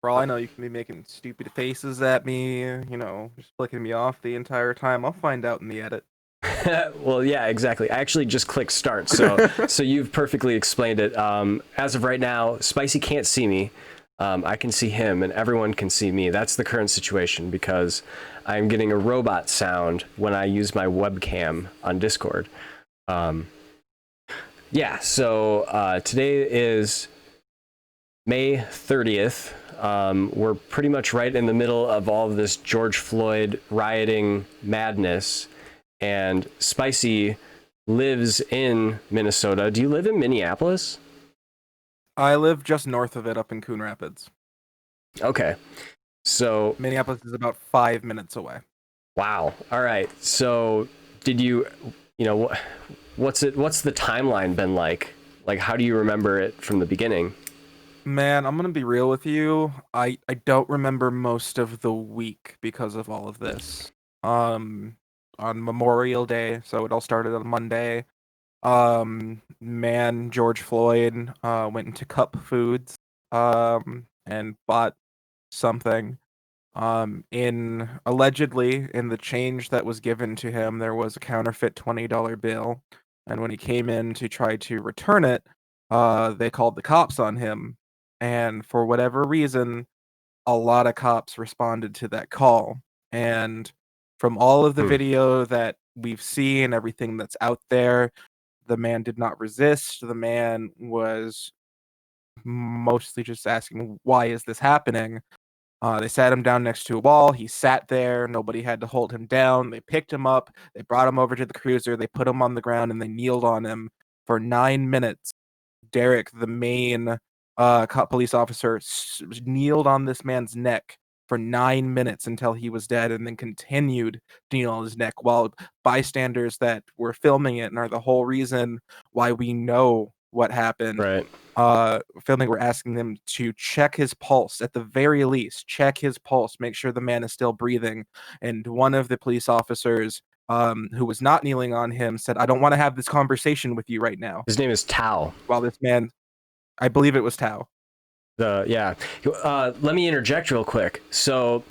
For all I know, you can be making stupid faces at me, just flicking me off the entire time. I'll find out in the edit. Well, yeah, exactly. I actually just clicked start, so you've perfectly explained it. As of right now, Spicy can't see me. I can see him, and everyone can see me. That's the current situation because I'm getting a robot sound when I use my webcam on Discord. Um, yeah, so today is May 30th. We're pretty much right in the middle of all of this George Floyd rioting madness, and Spicy lives in Minnesota. Do you live in Minneapolis? I live just north of it up in Coon Rapids. Okay. So, Minneapolis is about 5 minutes away. wow. All right. So, did you, you know, what's the timeline been like? Like, how do you remember it from the beginning? Man, I'm gonna be real with you. I don't remember most of the week because of all of this. Um, on Memorial Day, so it all started on Monday. Man, George Floyd went into Cup Foods and bought something. In allegedly in the change that was given to him, there was a counterfeit $20 bill, and when he came in to try to return it, they called the cops on him, and for whatever reason, a lot of cops responded to that call, and from all of the Hmm. video that we've seen, everything that's out there, the man did not resist. The man was mostly just asking, "Why is this happening?" They sat him down next to a wall. He sat there. Nobody had to hold him down. They picked him up. They brought him over to the cruiser. They put him on the ground and they kneeled on him for 9 minutes. Derek, the main police officer, kneeled on this man's neck for 9 minutes until he was dead, and then continued to kneel on his neck while bystanders that were filming it and are the whole reason why we know what happened Right. filming, we're asking them to check his pulse at the very least, check his pulse, make sure the man is still breathing. And one of the police officers, who was not kneeling on him, said, "I don't want to have this conversation with you right now." His name is Tao. While this man, I believe it was Tao. Yeah. Let me interject real quick. So,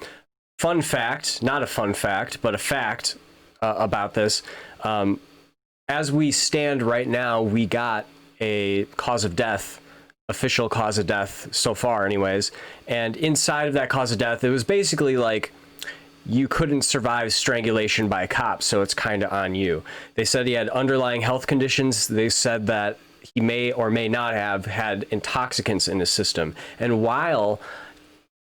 fun fact, not a fun fact, but a fact about this. Um, as we stand right now, we got a cause of death, official cause of death so far, anyways. And inside of that cause of death, it was basically like you couldn't survive strangulation by a cop, so it's kind of on you. They said he had underlying health conditions. They said that he may or may not have had intoxicants in his system. And while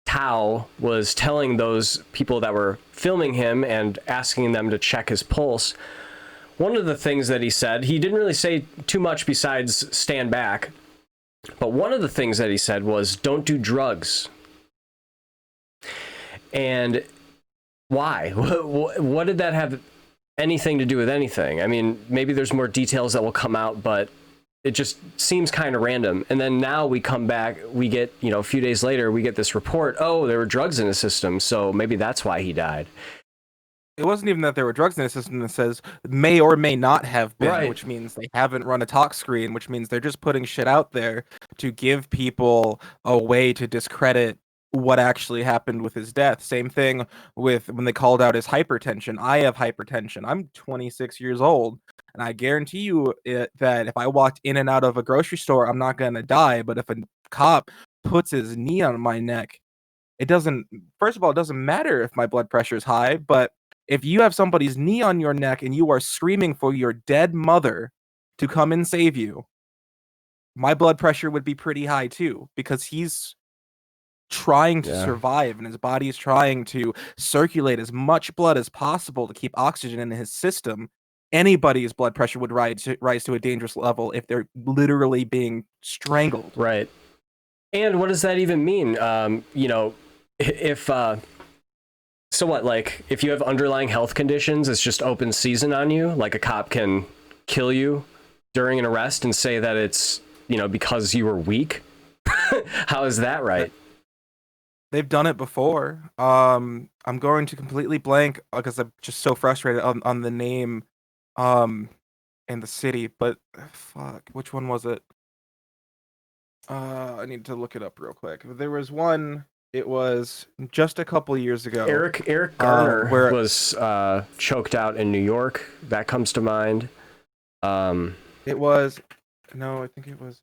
Tao was telling those people that were filming him and asking them to check his pulse, one of the things that he said, he didn't really say too much besides stand back, but one of the things that he said was, don't do drugs. And why? What did that have anything to do with anything? I mean, maybe there's more details that will come out, but it just seems kind of random. And then now we come back, we get, a few days later, we get this report, oh, there were drugs in his system, so maybe that's why he died. It wasn't even that there were drugs in the system. That says may or may not have been, Right. which means they haven't run a talk screen, which means they're just putting shit out there to give people a way to discredit what actually happened with his death. Same thing with when they called out his hypertension. I have hypertension. I'm 26 years old, and I guarantee you that if I walked in and out of a grocery store, I'm not going to die. But if a cop puts his knee on my neck, it doesn't, first of all, it doesn't matter if my blood pressure is high, but if you have somebody's knee on your neck and you are screaming for your dead mother to come and save you, my blood pressure would be pretty high too, because he's trying to Yeah. survive and his body is trying to circulate as much blood as possible to keep oxygen in his system. Anybody's blood pressure would rise to a dangerous level if they're literally being strangled. Right. And what does that even mean? If so what, like if you have underlying health conditions, it's just open season on you, like a cop can kill you during an arrest and say that it's, because you were weak. How is that right? They've done it before. I'm going to completely blank because I'm just so frustrated on the name, um, and the city. But fuck, which one was it? I need to look it up real quick. There was one. It was just a couple years ago. Eric Garner where was choked out in New York. That comes to mind. it was, no, I think it was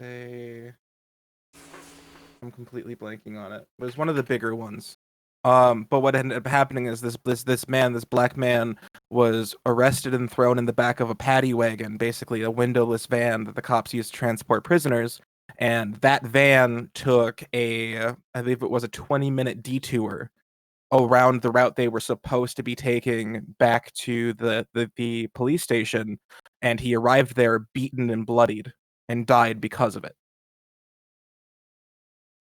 I'm completely blanking on it. It was one of the bigger ones. But what ended up happening is this black man, was arrested and thrown in the back of a paddy wagon, basically a windowless van that the cops used to transport prisoners. And that van took I believe it was a 20-minute detour around the route they were supposed to be taking back to the police station. And he arrived there beaten and bloodied and died because of it.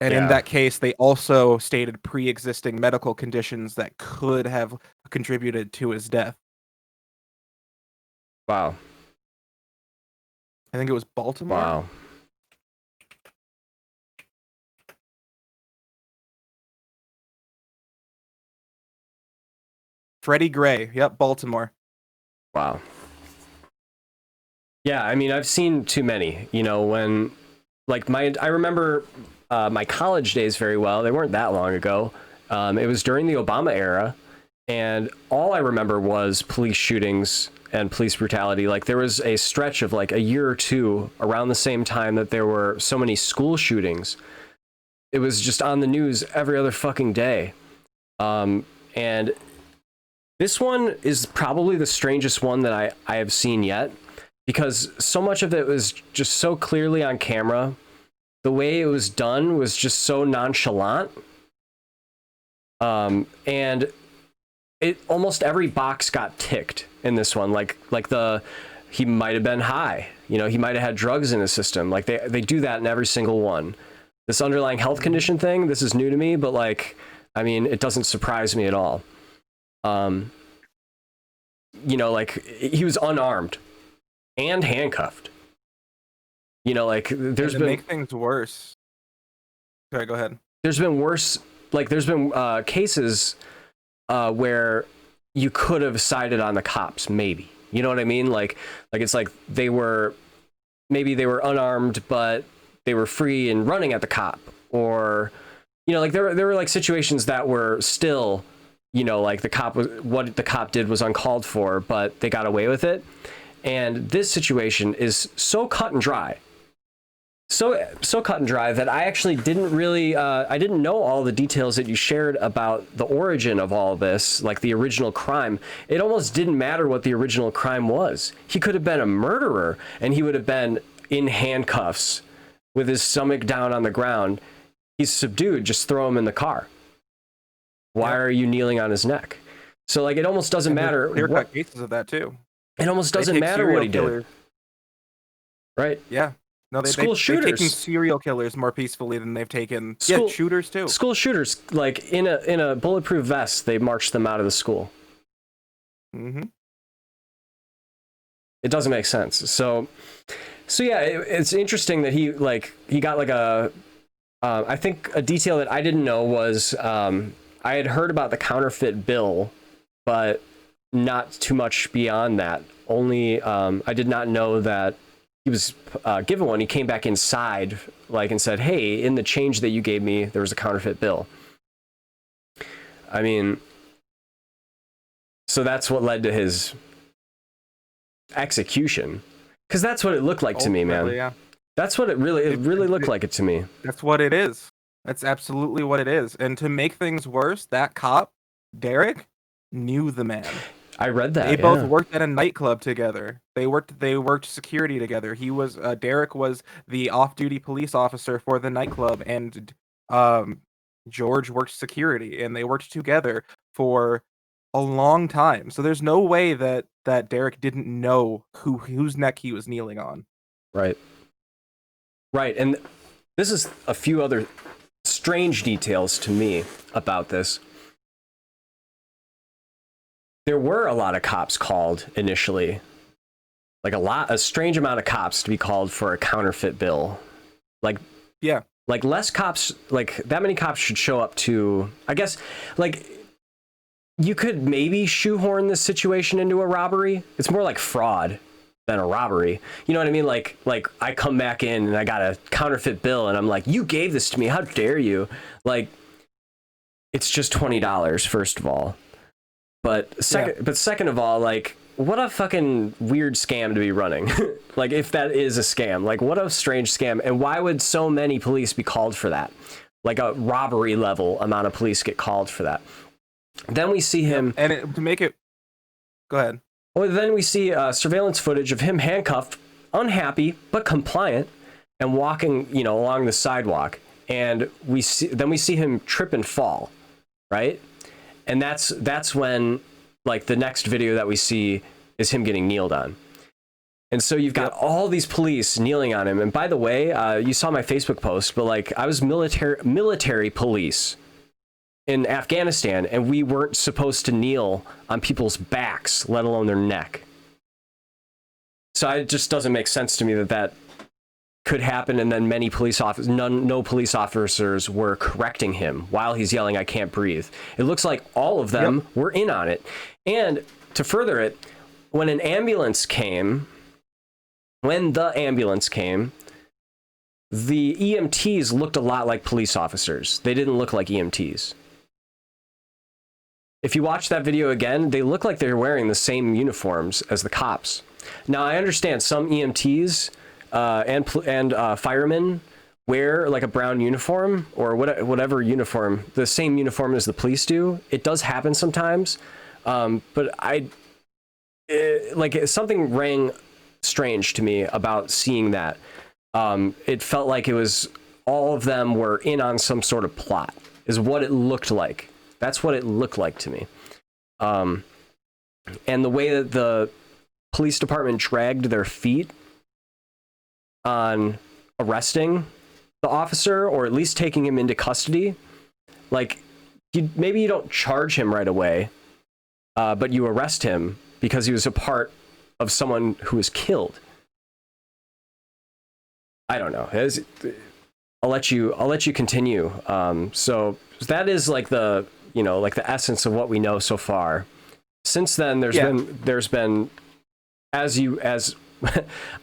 And in that case, they also stated pre-existing medical conditions that could have contributed to his death. Wow. I think it was Baltimore. Wow. Freddie Gray. Yep, Baltimore. Wow. Yeah, I mean, I've seen too many. You know, when, like, I remember my college days very well. They weren't that long ago. It was during the Obama era, and all I remember was police shootings and police brutality. Like, there was a stretch of like a year or two around the same time that there were so many school shootings. It was just on the news every other fucking day. And this one is probably the strangest one that I have seen yet, because so much of it was just so clearly on camera. The way it was done was just so nonchalant. And it almost every box got ticked in this one. Like he might have been high, you know, he might have had drugs in his system. Like they do that in every single one. This underlying health condition thing, this is new to me, but like, I mean, it doesn't surprise me at all. You know, like he was unarmed and handcuffed. You know, like there's been, make things worse. Sorry, go ahead. There's been worse. Like there's been cases where you could have sided on the cops, maybe. You know what I mean? Like it's like they were unarmed, but they were free and running at the cop, or you know, like there were like situations that were still, you know, like what the cop did was uncalled for, but they got away with it. And this situation is so cut and dry. So cut and dry that I actually didn't really, I didn't know all the details that you shared about the origin of all this, like the original crime. It almost didn't matter what the original crime was. He could have been a murderer, and he would have been in handcuffs with his stomach down on the ground. He's subdued, just throw him in the car. Why are you kneeling on his neck? So like, it almost doesn't matter. Clear-cut cases of that too. It almost doesn't matter what he did. Right? Yeah. No, they've taken serial killers more peacefully than they've taken shooters too. School shooters, like in a bulletproof vest, they marched them out of the school. Mm-hmm. It doesn't make sense. So yeah, it's interesting that he got like I think a detail that I didn't know was I had heard about the counterfeit bill, but not too much beyond that. Only I did not know that he was given one. He came back inside and said, hey, in the change that you gave me, there was a counterfeit bill. I mean, so that's what led to his execution, because that's what it looked like to me, man. Yeah. That's what it really looked like it to me. That's what it is. That's absolutely what it is. And to make things worse, that cop, Derek, knew the man. I read that. They both worked at a nightclub together. They worked security together. Derek was the off-duty police officer for the nightclub, and George worked security, and they worked together for a long time. So there's no way that Derek didn't know whose neck he was kneeling on. Right. And this is a few other strange details to me about this. There were a lot of cops called initially, like a strange amount of cops to be called for a counterfeit bill. Like less cops, like that many cops should show up to, I guess, like you could maybe shoehorn this situation into a robbery. It's more like fraud than a robbery. You know what I mean? Like I come back in and I got a counterfeit bill and I'm like, you gave this to me. How dare you? Like, it's just $20, first of all. But second of all, like, what a fucking weird scam to be running. Like, if that is a scam, like, what a strange scam. And why would so many police be called for that? Like, a robbery level amount of police get called for that. Then we see him, to make it, go ahead. Well, then we see surveillance footage of him handcuffed, unhappy but compliant, and walking, along the sidewalk. And we see him trip and fall, right? And that's when, like, the next video that we see is him getting kneeled on. And so you've got all these police kneeling on him. And by the way, you saw my Facebook post, but, like, I was military police in Afghanistan, and we weren't supposed to kneel on people's backs, let alone their neck. So it just doesn't make sense to me that could happen, and then no police officers were correcting him while he's yelling, "I can't breathe." It looks like all of them were in on it. And to further it, when the ambulance came, the EMTs looked a lot like police officers. They didn't look like EMTs. If you watch that video again, they look like they're wearing the same uniforms as the cops. Now, I understand some EMTs and firemen wear, like, a brown uniform or whatever uniform, the same uniform as the police do. It does happen sometimes, but something rang strange to me about seeing that. It felt like it was all of them were in on some sort of plot, is what it looked like. That's what it looked like to me. And the way that the police department dragged their feet on arresting the officer, or at least taking him into custody, like, maybe you don't charge him right away, but you arrest him because he was a part of someone who was killed. I don't know. I'll let you continue. So that is, like, the essence of what we know so far. Since then, there's been as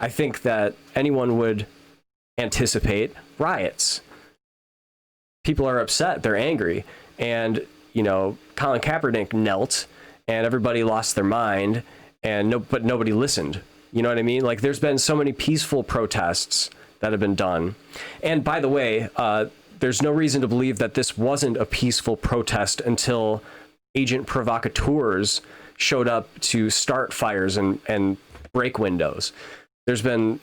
I think that anyone would anticipate, riots. People are upset, they're angry, and Colin Kaepernick knelt, and everybody lost their mind, but nobody listened. You know what I mean? Like, there's been so many peaceful protests that have been done. And by the way, there's no reason to believe that this wasn't a peaceful protest until agent provocateurs showed up to start fires and break windows. There's been,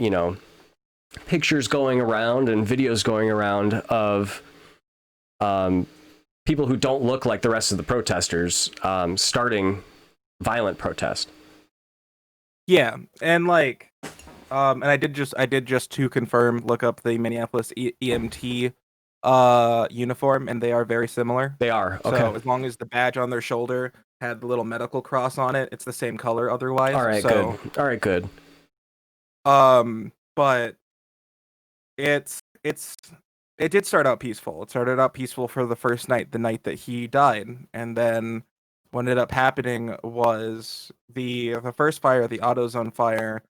pictures going around and videos going around of people who don't look like the rest of the protesters starting violent protest. Yeah, and and I did just to confirm, look up the Minneapolis EMT uniform, and they are very similar. They are. Okay. So as long as the badge on their shoulder had the little medical cross on it, it's the same color otherwise. All right, so, good. All right, good. But it did start out peaceful. It started out peaceful for the first night, the night that he died, and then what ended up happening was the first fire, the AutoZone fire.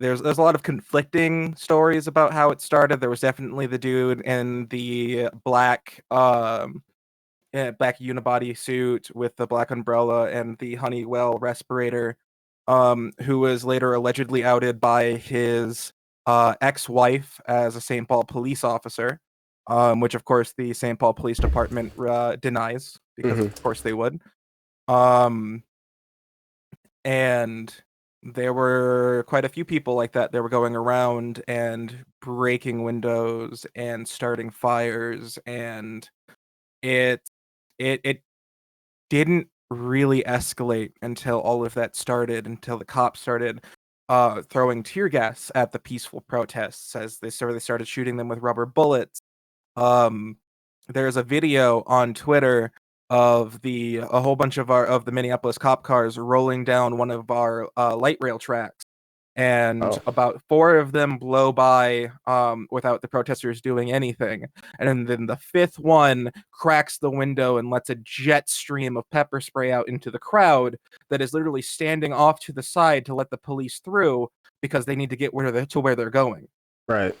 There's a lot of conflicting stories about how it started. There was definitely the dude in the black unibody suit with the black umbrella and the Honeywell respirator, who was later allegedly outed by his ex-wife as a St. Paul police officer, which of course the St. Paul Police Department denies, because of course they would. And there were quite a few people like that. They were going around and breaking windows and starting fires, and it didn't really escalate until all of that started, until the cops started throwing tear gas at the peaceful protests as they started shooting them with rubber bullets. There's a video on Twitter of a whole bunch of the Minneapolis cop cars rolling down one of our light rail tracks, and about 4 of them blow by without the protesters doing anything, and then the 5th one cracks the window and lets a jet stream of pepper spray out into the crowd that is literally standing off to the side to let the police through, because they need to get to where they're going. Right.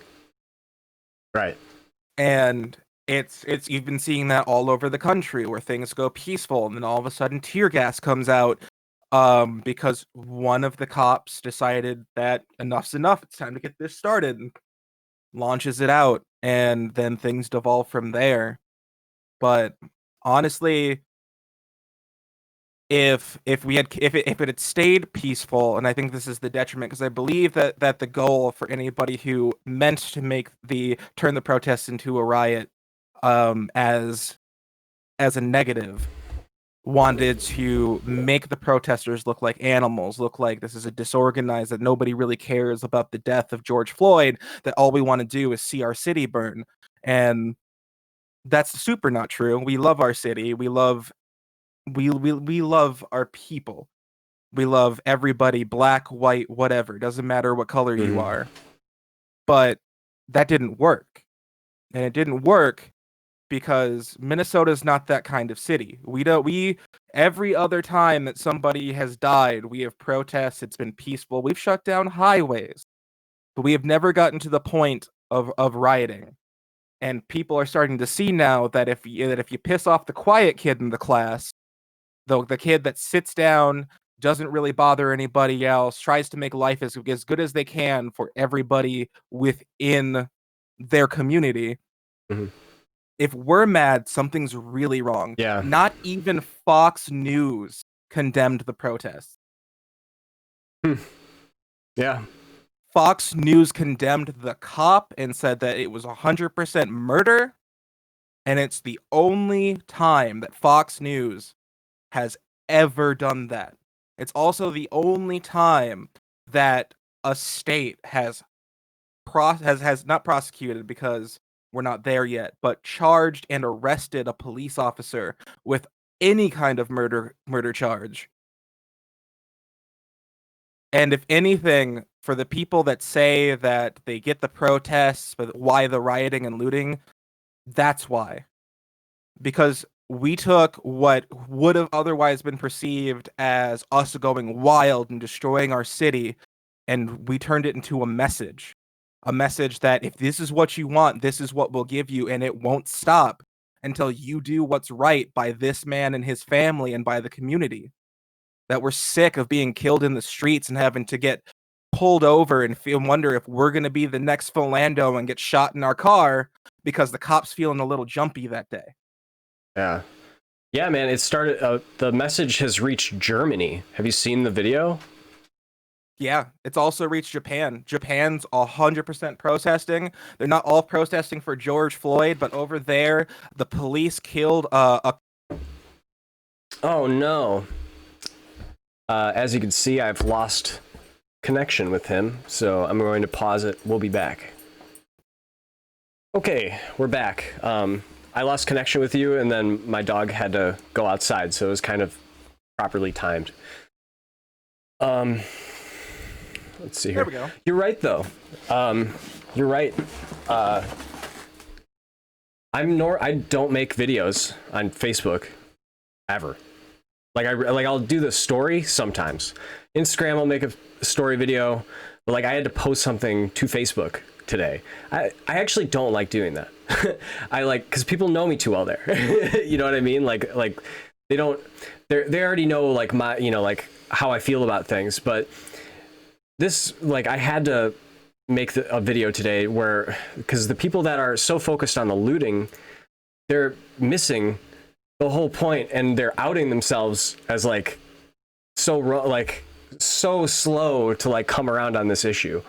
And it's you've been seeing that all over the country where things go peaceful and then all of a sudden tear gas comes out because one of the cops decided that enough's enough, it's time to get this started, and launches it out, and then things devolve from there. But honestly, if it had stayed peaceful, and I think this is the detriment, because I believe that the goal for anybody who meant to turn the protests into a riot, as a negative, wanted to make the protesters look like animals, look like this is a disorganized, that nobody really cares about the death of George Floyd, that all we want to do is see our city burn. And that's super not true. We love our city. We love our people. We love everybody, black, white, whatever. Doesn't matter what color you are. But that didn't work. And it didn't work because Minnesota's not that kind of city. Every other time that somebody has died, we have protests, it's been peaceful. We've shut down highways. But we have never gotten to the point of rioting. And people are starting to see now that if you piss off the quiet kid in the class, the kid that sits down, doesn't really bother anybody else, tries to make life as good as they can for everybody within their community. If we're mad, something's really wrong. Yeah. Not even Fox News condemned the protests. Yeah. Fox News condemned the cop and said that it was 100% murder. And it's the only time that Fox News has ever done that. It's also the only time that a state has not prosecuted, because we're not there yet, but charged and arrested a police officer with any kind of murder charge. And if anything, for the people that say that they get the protests, but why the rioting and looting, that's why. Because we took what would have otherwise been perceived as us going wild and destroying our city, and we turned it into a message. A message that if this is what you want, this is what we'll give you, and it won't stop until you do what's right by this man and his family and by the community. That we're sick of being killed in the streets and having to get pulled over and wonder if we're going to be the next Philando and get shot in our car because the cop's feeling a little jumpy that day. Yeah. Yeah, man, it started, the message has reached Germany. Have you seen the video? Yeah, it's also reached Japan. Japan's 100% protesting. They're not all protesting for George Floyd, but over there, the police killed a... Oh, no. As you can see, I've lost connection with him, so I'm going to pause it. We'll be back. Okay, we're back. I lost connection with you, and then my dog had to go outside, so it was kind of properly timed. Let's see here. There we go. You're right, though. You're right. I don't make videos on Facebook ever. I'll do the story sometimes. Instagram, I'll make a story video, but I had to post something to Facebook today. I actually don't like doing that. Because people know me too well there. You know what I mean? They already know my, how I feel about things, but this, I had to make a video today because the people that are so focused on the looting, they're missing the whole point, and they're outing themselves as so slow to come around on this issue.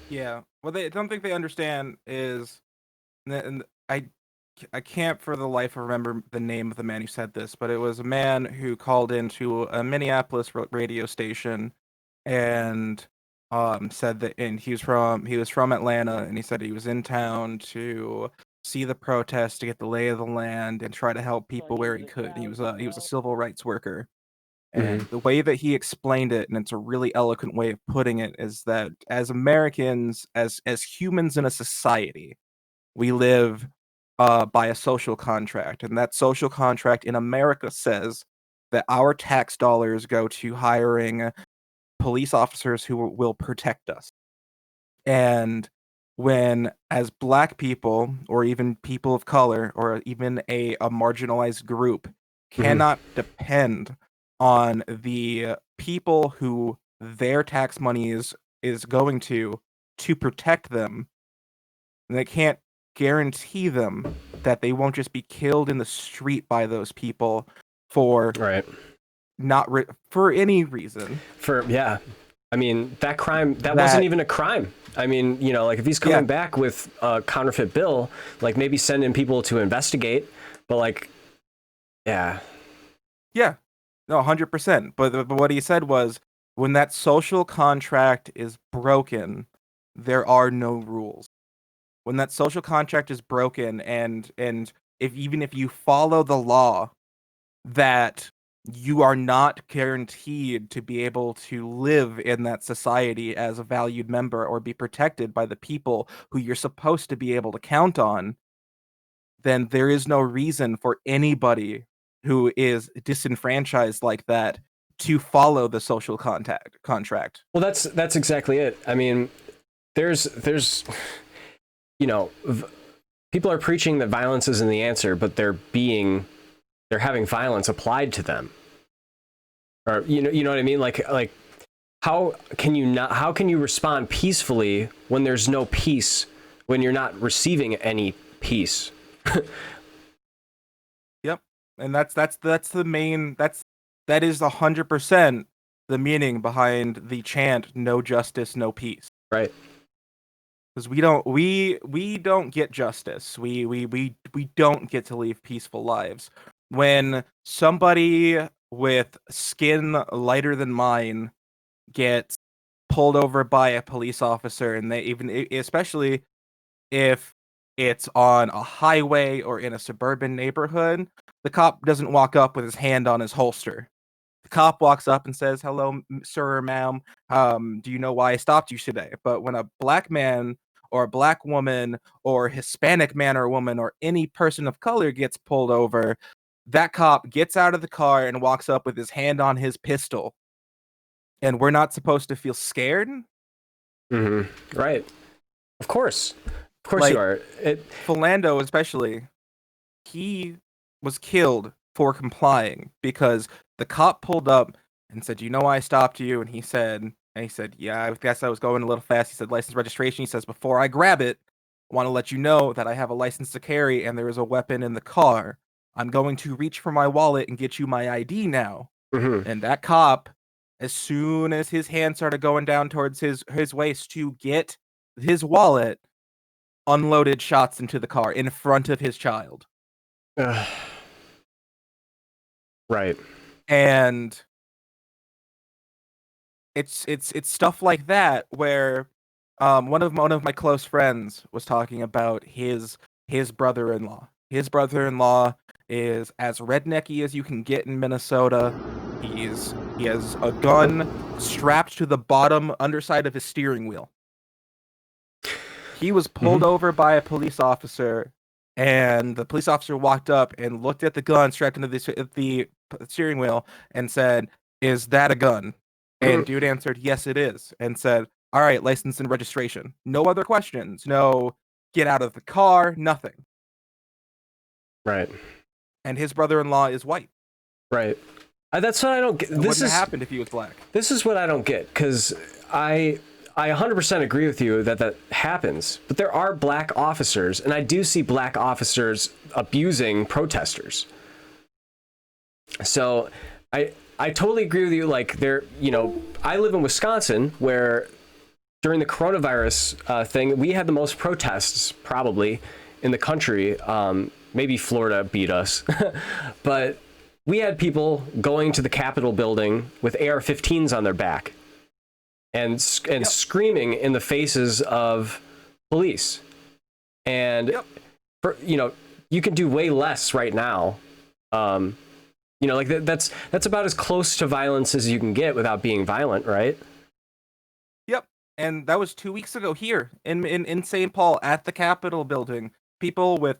Yeah, what they don't think they understand is, and I can't for the life of remember the name of the man who said this, but it was a man who called into a Minneapolis radio station and said that, and he was from Atlanta, and he said he was in town to see the protest, to get the lay of the land and try to help people where he could. He was a civil rights worker. And the way that he explained it, and it's a really eloquent way of putting it, is that as Americans, as humans in a society, we live by a social contract. And that social contract in America says that our tax dollars go to hiring police officers who will protect us. And when, as black people, or even people of color, or even a marginalized group, cannot depend on the people who their tax money is going to protect them, and they can't guarantee them that they won't just be killed in the street by those people for Right. for any reason. I mean, that crime, that wasn't even a crime. I mean, you know, like if he's coming back with a counterfeit bill, like maybe send in people to investigate, but like, yeah. Yeah, no, 100%. But what he said was, when that social contract is broken, there are no rules. When that social contract is broken, and if even if you follow the law, that you are not guaranteed to be able to live in that society as a valued member or be protected by the people who you're supposed to be able to count on, then there is no reason for anybody who is disenfranchised like that to follow the social contract. Well, that's exactly it. I mean, there's you know, people are preaching that violence isn't the answer, but they're having violence applied to them. Or you know what I mean? Like how can you respond peacefully when there's no peace, when you're not receiving any peace? Yep. And that's the main that is 100% the meaning behind the chant "No justice, no peace." Right. Because we don't get justice. We don't get to live peaceful lives. When somebody with skin lighter than mine gets pulled over by a police officer, and especially if it's on a highway or in a suburban neighborhood, the cop doesn't walk up with his hand on his holster. The cop walks up and says, "Hello, sir or ma'am. Do you know why I stopped you today?" But when a black man or a black woman or Hispanic man or woman or any person of color gets pulled over, that cop gets out of the car and walks up with his hand on his pistol. And we're not supposed to feel scared? Right. Of course. Of course like, you are. Philando especially, he was killed for complying because the cop pulled up and said, "You know why I stopped you?" And he said, "Yeah, I guess I was going a little fast." He said, "License, registration." He says, "Before I grab it, I want to let you know that I have a license to carry and there is a weapon in the car. I'm going to reach for my wallet and get you my ID now." And that cop, as soon as his hand started going down towards his waist to get his wallet, unloaded shots into the car in front of his child. Right. And it's stuff like that where one of my close friends was talking about his brother-in-law. His brother-in-law is as rednecky as you can get in Minnesota. He has a gun strapped to the bottom underside of his steering wheel. He was pulled over by a police officer, and the police officer walked up and looked at the gun strapped into the steering wheel and said, "Is that a gun?" And dude answered, "Yes, it is," and said, "All right, license and registration." No other questions. No, get out of the car, nothing. Right. And his brother-in-law is white. Right. That's what I don't get. This wouldn't have happened if he was black. This is what I don't get, because I 100% agree with you that happens, but there are black officers, and I do see black officers abusing protesters. So I totally agree with you. Like, I live in Wisconsin, where during the coronavirus thing, we had the most protests probably in the country. Maybe Florida beat us, but we had people going to the Capitol building with AR-15s on their back and screaming in the faces of police. And you can do way less right now. That's about as close to violence as you can get without being violent, right? Yep. And that was 2 weeks ago here in St. Paul at the Capitol building. People with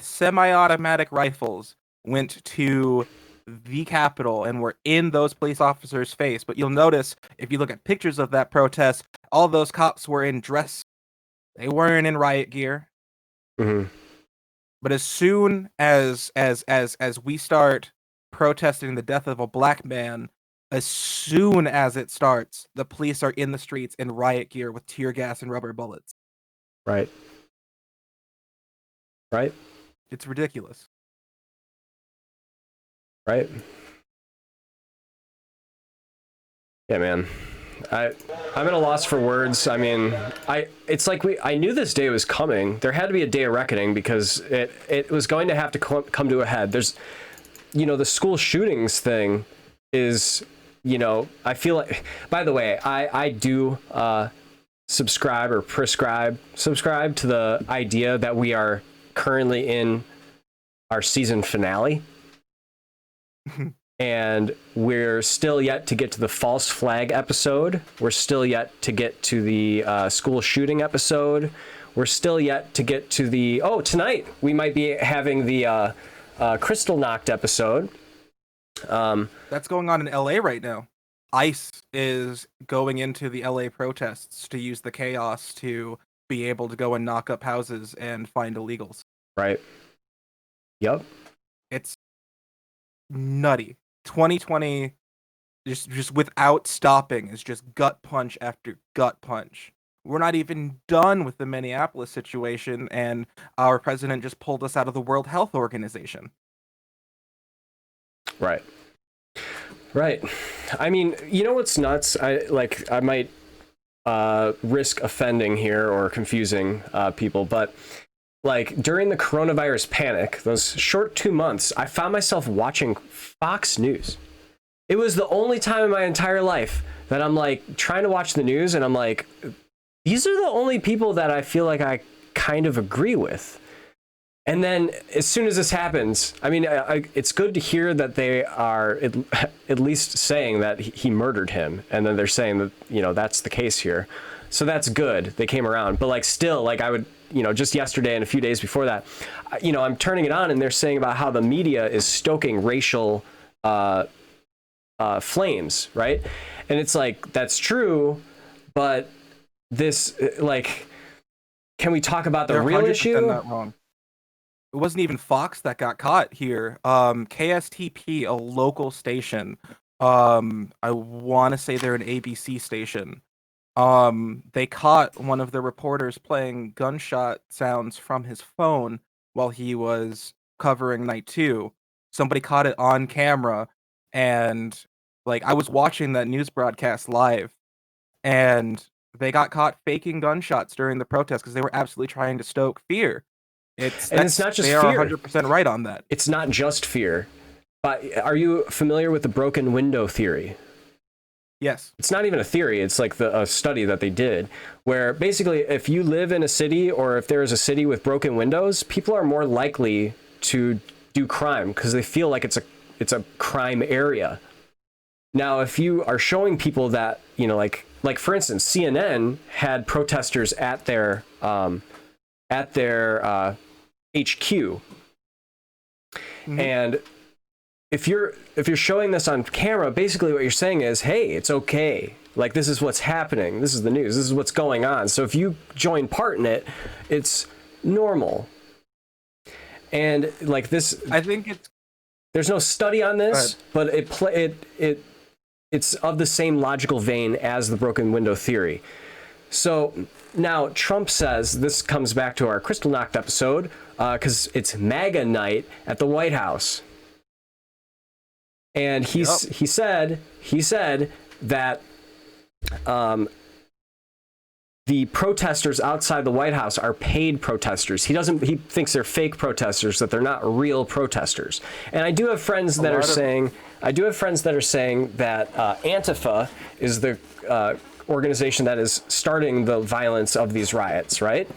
semi-automatic rifles went to the Capitol and were in those police officers' face. But you'll notice, if you look at pictures of that protest, all those cops were in dress They weren't in riot gear. Mm-hmm. But as soon as we start protesting the death of a black man, as soon as it starts, the police are in the streets in riot gear with tear gas and rubber bullets. Right. Right. It's ridiculous. Right. Yeah, man. I'm at a loss for words. I mean, it's like I knew this day was coming. There had to be a day of reckoning because it was going to have to come to a head. There's, the school shootings thing is, I feel like, by the way, I do subscribe to the idea that we are currently in our season finale. And we're still yet to get to the false flag episode. We're still yet to get to the school shooting episode. We're still yet to get to the... Oh, tonight we might be having the Crystal Knocked episode. That's going on in LA right now. ICE is going into the LA protests to use the chaos to be able to go and knock up houses and find illegals. Right. Yep. It's nutty. 2020 just without stopping is just gut punch after gut punch. We're not even done with the Minneapolis situation, and our president just pulled us out of the World Health Organization. Right. I mean, you know what's nuts? I might risk offending here or confusing people, but like during the coronavirus panic, those short 2 months, I found myself watching Fox News. It was the only time in my entire life that I'm like trying to watch the news and I'm like, these are the only people that I feel like I kind of agree with. And then as soon as this happens, I mean, it's good to hear that they are at least saying that he murdered him. And then they're saying that, that's the case here. So that's good. They came around. But like still, like I would, just yesterday and a few days before that, I'm turning it on and they're saying about how the media is stoking racial flames, right? And it's like, that's true. But this, like, can we talk about the real issue? Not wrong. It wasn't even Fox that got caught here. KSTP, a local station. I want to say they're an ABC station. They caught one of the reporters playing gunshot sounds from his phone while he was covering night 2. Somebody caught it on camera, and like I was watching that news broadcast live, and they got caught faking gunshots during the protest because they were absolutely trying to stoke fear. It's not just they fear. Are 100% right on that. It's not just fear. Are you familiar with the broken window theory? Yes. It's not even a theory. It's like a study that they did where basically if you live in a city or if there is a city with broken windows, people are more likely to do crime because they feel like it's a crime area. Now, if you are showing people that, like for instance, CNN had protesters at their HQ. Mm-hmm. And if you're showing this on camera, basically what you're saying is, hey, it's okay. Like, this is what's happening. This is the news. This is what's going on. So if you join part in it, it's normal. And like this, I think there's no study on this, but it's of the same logical vein as the broken window theory. So now Trump says, this comes back to our Crystal Knocked episode, because it's MAGA night at the White House. And he said that the protesters outside the White House are paid protesters. He thinks they're fake protesters, that they're not real protesters. And I do have friends that are saying that Antifa is the organization that is starting the violence of these riots, right?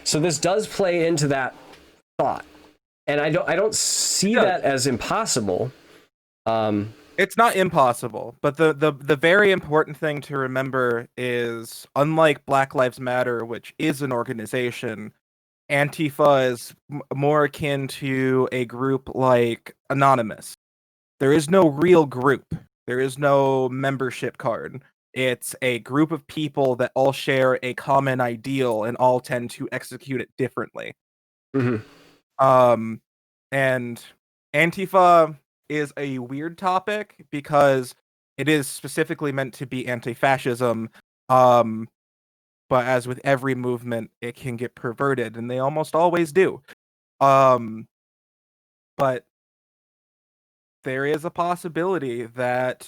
So this does play into that thought. And I don't see that as impossible. It's not impossible, but the very important thing to remember is, unlike Black Lives Matter, which is an organization, Antifa is more akin to a group like Anonymous. There is no real group. There is no membership card. It's a group of people that all share a common ideal and all tend to execute it differently. Mm-hmm. And Antifa is a weird topic because it is specifically meant to be anti-fascism. But as with every movement, it can get perverted, and they almost always do. But there is a possibility that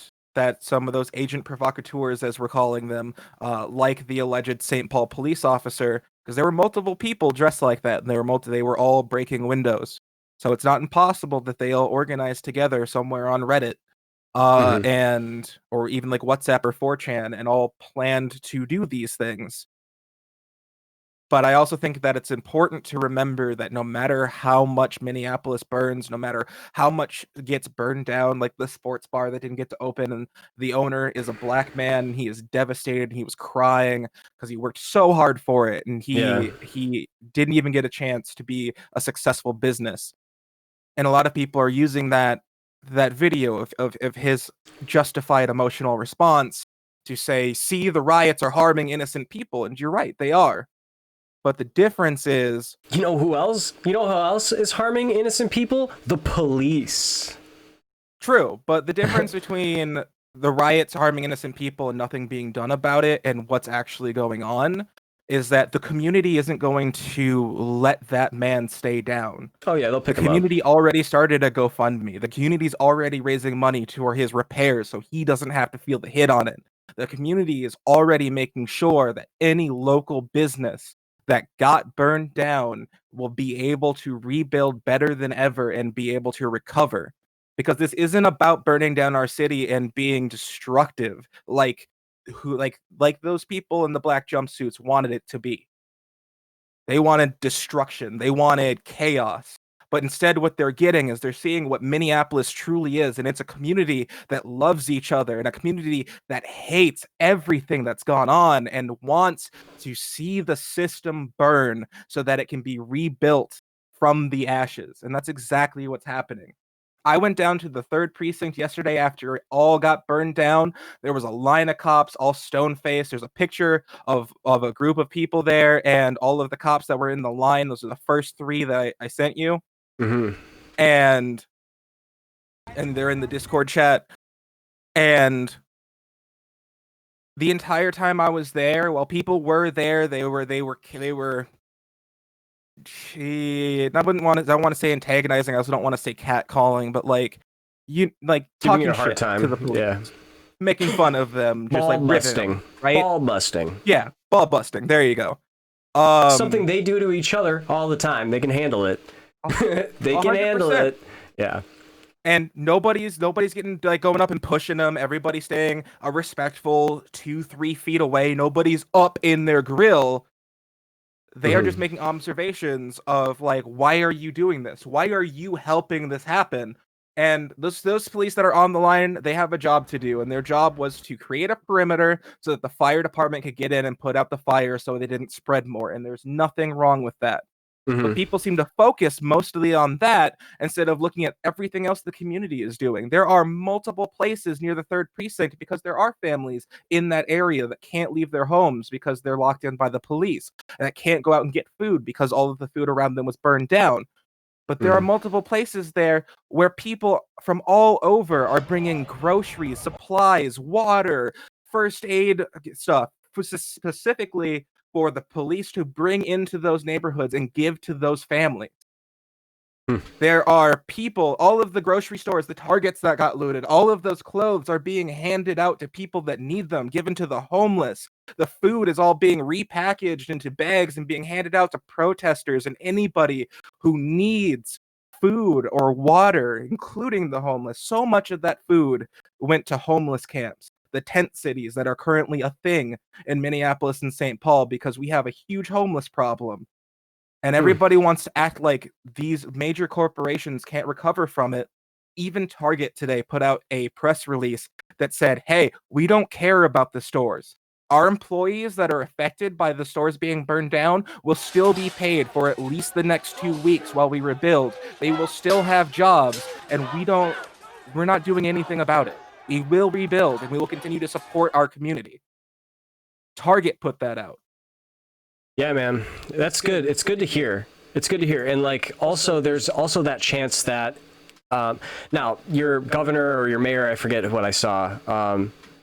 some of those agent provocateurs, as we're calling them, like the alleged St. Paul police officer, because there were multiple people dressed like that, and they were all breaking windows. So it's not impossible that they all organized together somewhere on Reddit, and or even like WhatsApp or 4chan, and all planned to do these things. But I also think that it's important to remember that no matter how much Minneapolis burns, no matter how much gets burned down, like the sports bar that didn't get to open, and the owner is a black man, and he is devastated, and he was crying because he worked so hard for it, and he didn't even get a chance to be a successful business. And a lot of people are using that video of his justified emotional response to say, see, the riots are harming innocent people, and you're right, they are. But the difference is, You know who else? You know who else is harming innocent people? The police. true, but the difference between the riots harming innocent people and nothing being done about it and what's actually going on is that the community isn't going to let that man stay down. Oh yeah, they'll pick him up. The community already started a GoFundMe. The community's already raising money for his repairs so he doesn't have to feel the hit on it. The community is already making sure that any local business that got burned down will be able to rebuild better than ever and be able to recover. Because this isn't about burning down our city and being destructive like those people in the black jumpsuits wanted it to be. They wanted destruction. They wanted chaos. But instead, what they're getting is they're seeing what Minneapolis truly is. And it's a community that loves each other and a community that hates everything that's gone on and wants to see the system burn so that it can be rebuilt from the ashes. And that's exactly what's happening. I went down to the 3rd precinct yesterday after it all got burned down. There was a line of cops, all stone-faced. There's a picture of a group of people there, and all of the cops that were in the line. Those are the first 3 that I sent you. Mm-hmm. And they're in the Discord chat. And the entire time I was there, while people were there, they were I want to say antagonizing. I also don't want to say catcalling, but Giving talking you a hard shit time. to the police, Yeah. making fun of them, just Ball ripping busting. them, right? Ball busting. Yeah, ball busting. There you go. Something they do to each other all the time. They can handle it. They can 100%. handle it. Yeah. And nobody's getting going up and pushing them. Everybody's staying a respectful 2-3 feet away. Nobody's up in their grill. They are just making observations of why are you doing this? Why are you helping this happen? And those police that are on the line, they have a job to do, and their job was to create a perimeter so that the fire department could get in and put out the fire so they didn't spread more. And there's nothing wrong with that. But people seem to focus mostly on that instead of looking at everything else the community is doing. There are multiple places near the 3rd precinct because there are families in that area that can't leave their homes because they're locked in by the police and that can't go out and get food because all of the food around them was burned down. But there are multiple places there where people from all over are bringing groceries, supplies, water, first aid stuff, specifically for the police to bring into those neighborhoods and give to those families. There are people, all of the grocery stores, the Targets that got looted, all of those clothes are being handed out to people that need them, given to the homeless. The food is all being repackaged into bags and being handed out to protesters and anybody who needs food or water, including the homeless. So much of that food went to homeless camps, the tent cities that are currently a thing in Minneapolis and St. Paul because we have a huge homeless problem. And everybody wants to act like these major corporations can't recover from it. Even Target today put out a press release that said, hey, we don't care about the stores. Our employees that are affected by the stores being burned down will still be paid for at least the next 2 weeks while we rebuild. They will still have jobs, and we're not doing anything about it. We will rebuild, and we will continue to support our community. Target put that out. Yeah, man, that's good. It's good to hear. It's good to hear. And like, also, there's also that chance that now your governor or your mayor, I forget what I saw.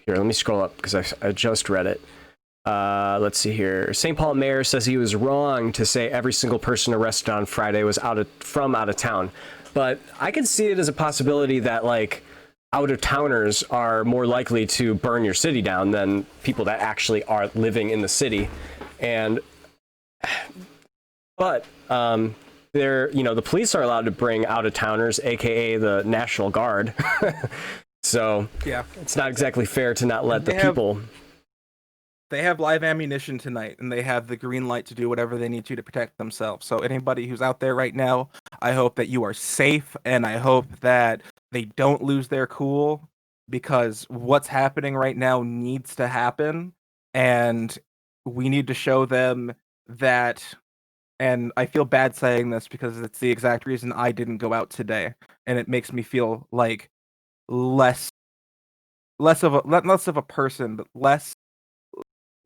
Here, let me scroll up because I just read it. Let's see here. St. Paul mayor says he was wrong to say every single person arrested on Friday was out of town, but I can see it as a possibility that like out of towners are more likely to burn your city down than people that actually are living in the city. And but the police are allowed to bring out of towners, aka the National Guard. So yeah, it's not exactly fair to not let the people. They have live ammunition tonight, and they have the green light to do whatever they need to protect themselves. So anybody who's out there right now, I hope that you are safe, and I hope that they don't lose their cool, because what's happening right now needs to happen, and we need to show them that. And I feel bad saying this because it's the exact reason I didn't go out today, and it makes me feel like less of a person, but less.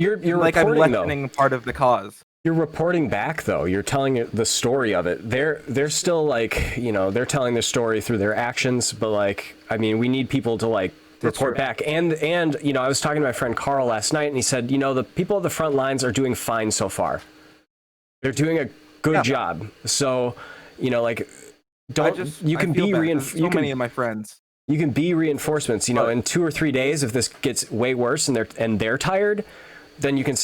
You're like reporting, I'm lessening part of the cause. You're reporting back though. You're telling the story of it. They're still like, they're telling their story through their actions, but like, I mean, we need people to like report back. And I was talking to my friend Carl last night, and he said, the people at the front lines are doing fine so far. They're doing a good job. So, like, you can be reinforced. Many of my friends. You can be reinforcements. In 2 or 3 days, if this gets way worse and they're tired, then you can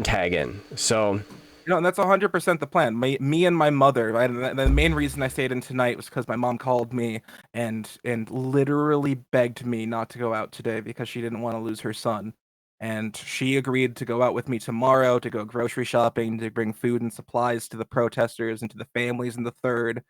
tag in. So, and that's 100% the plan. Me and my mother. The main reason I stayed in tonight was because my mom called me and literally begged me not to go out today because she didn't want to lose her son. And she agreed to go out with me tomorrow to go grocery shopping, to bring food and supplies to the protesters and to the families in the third.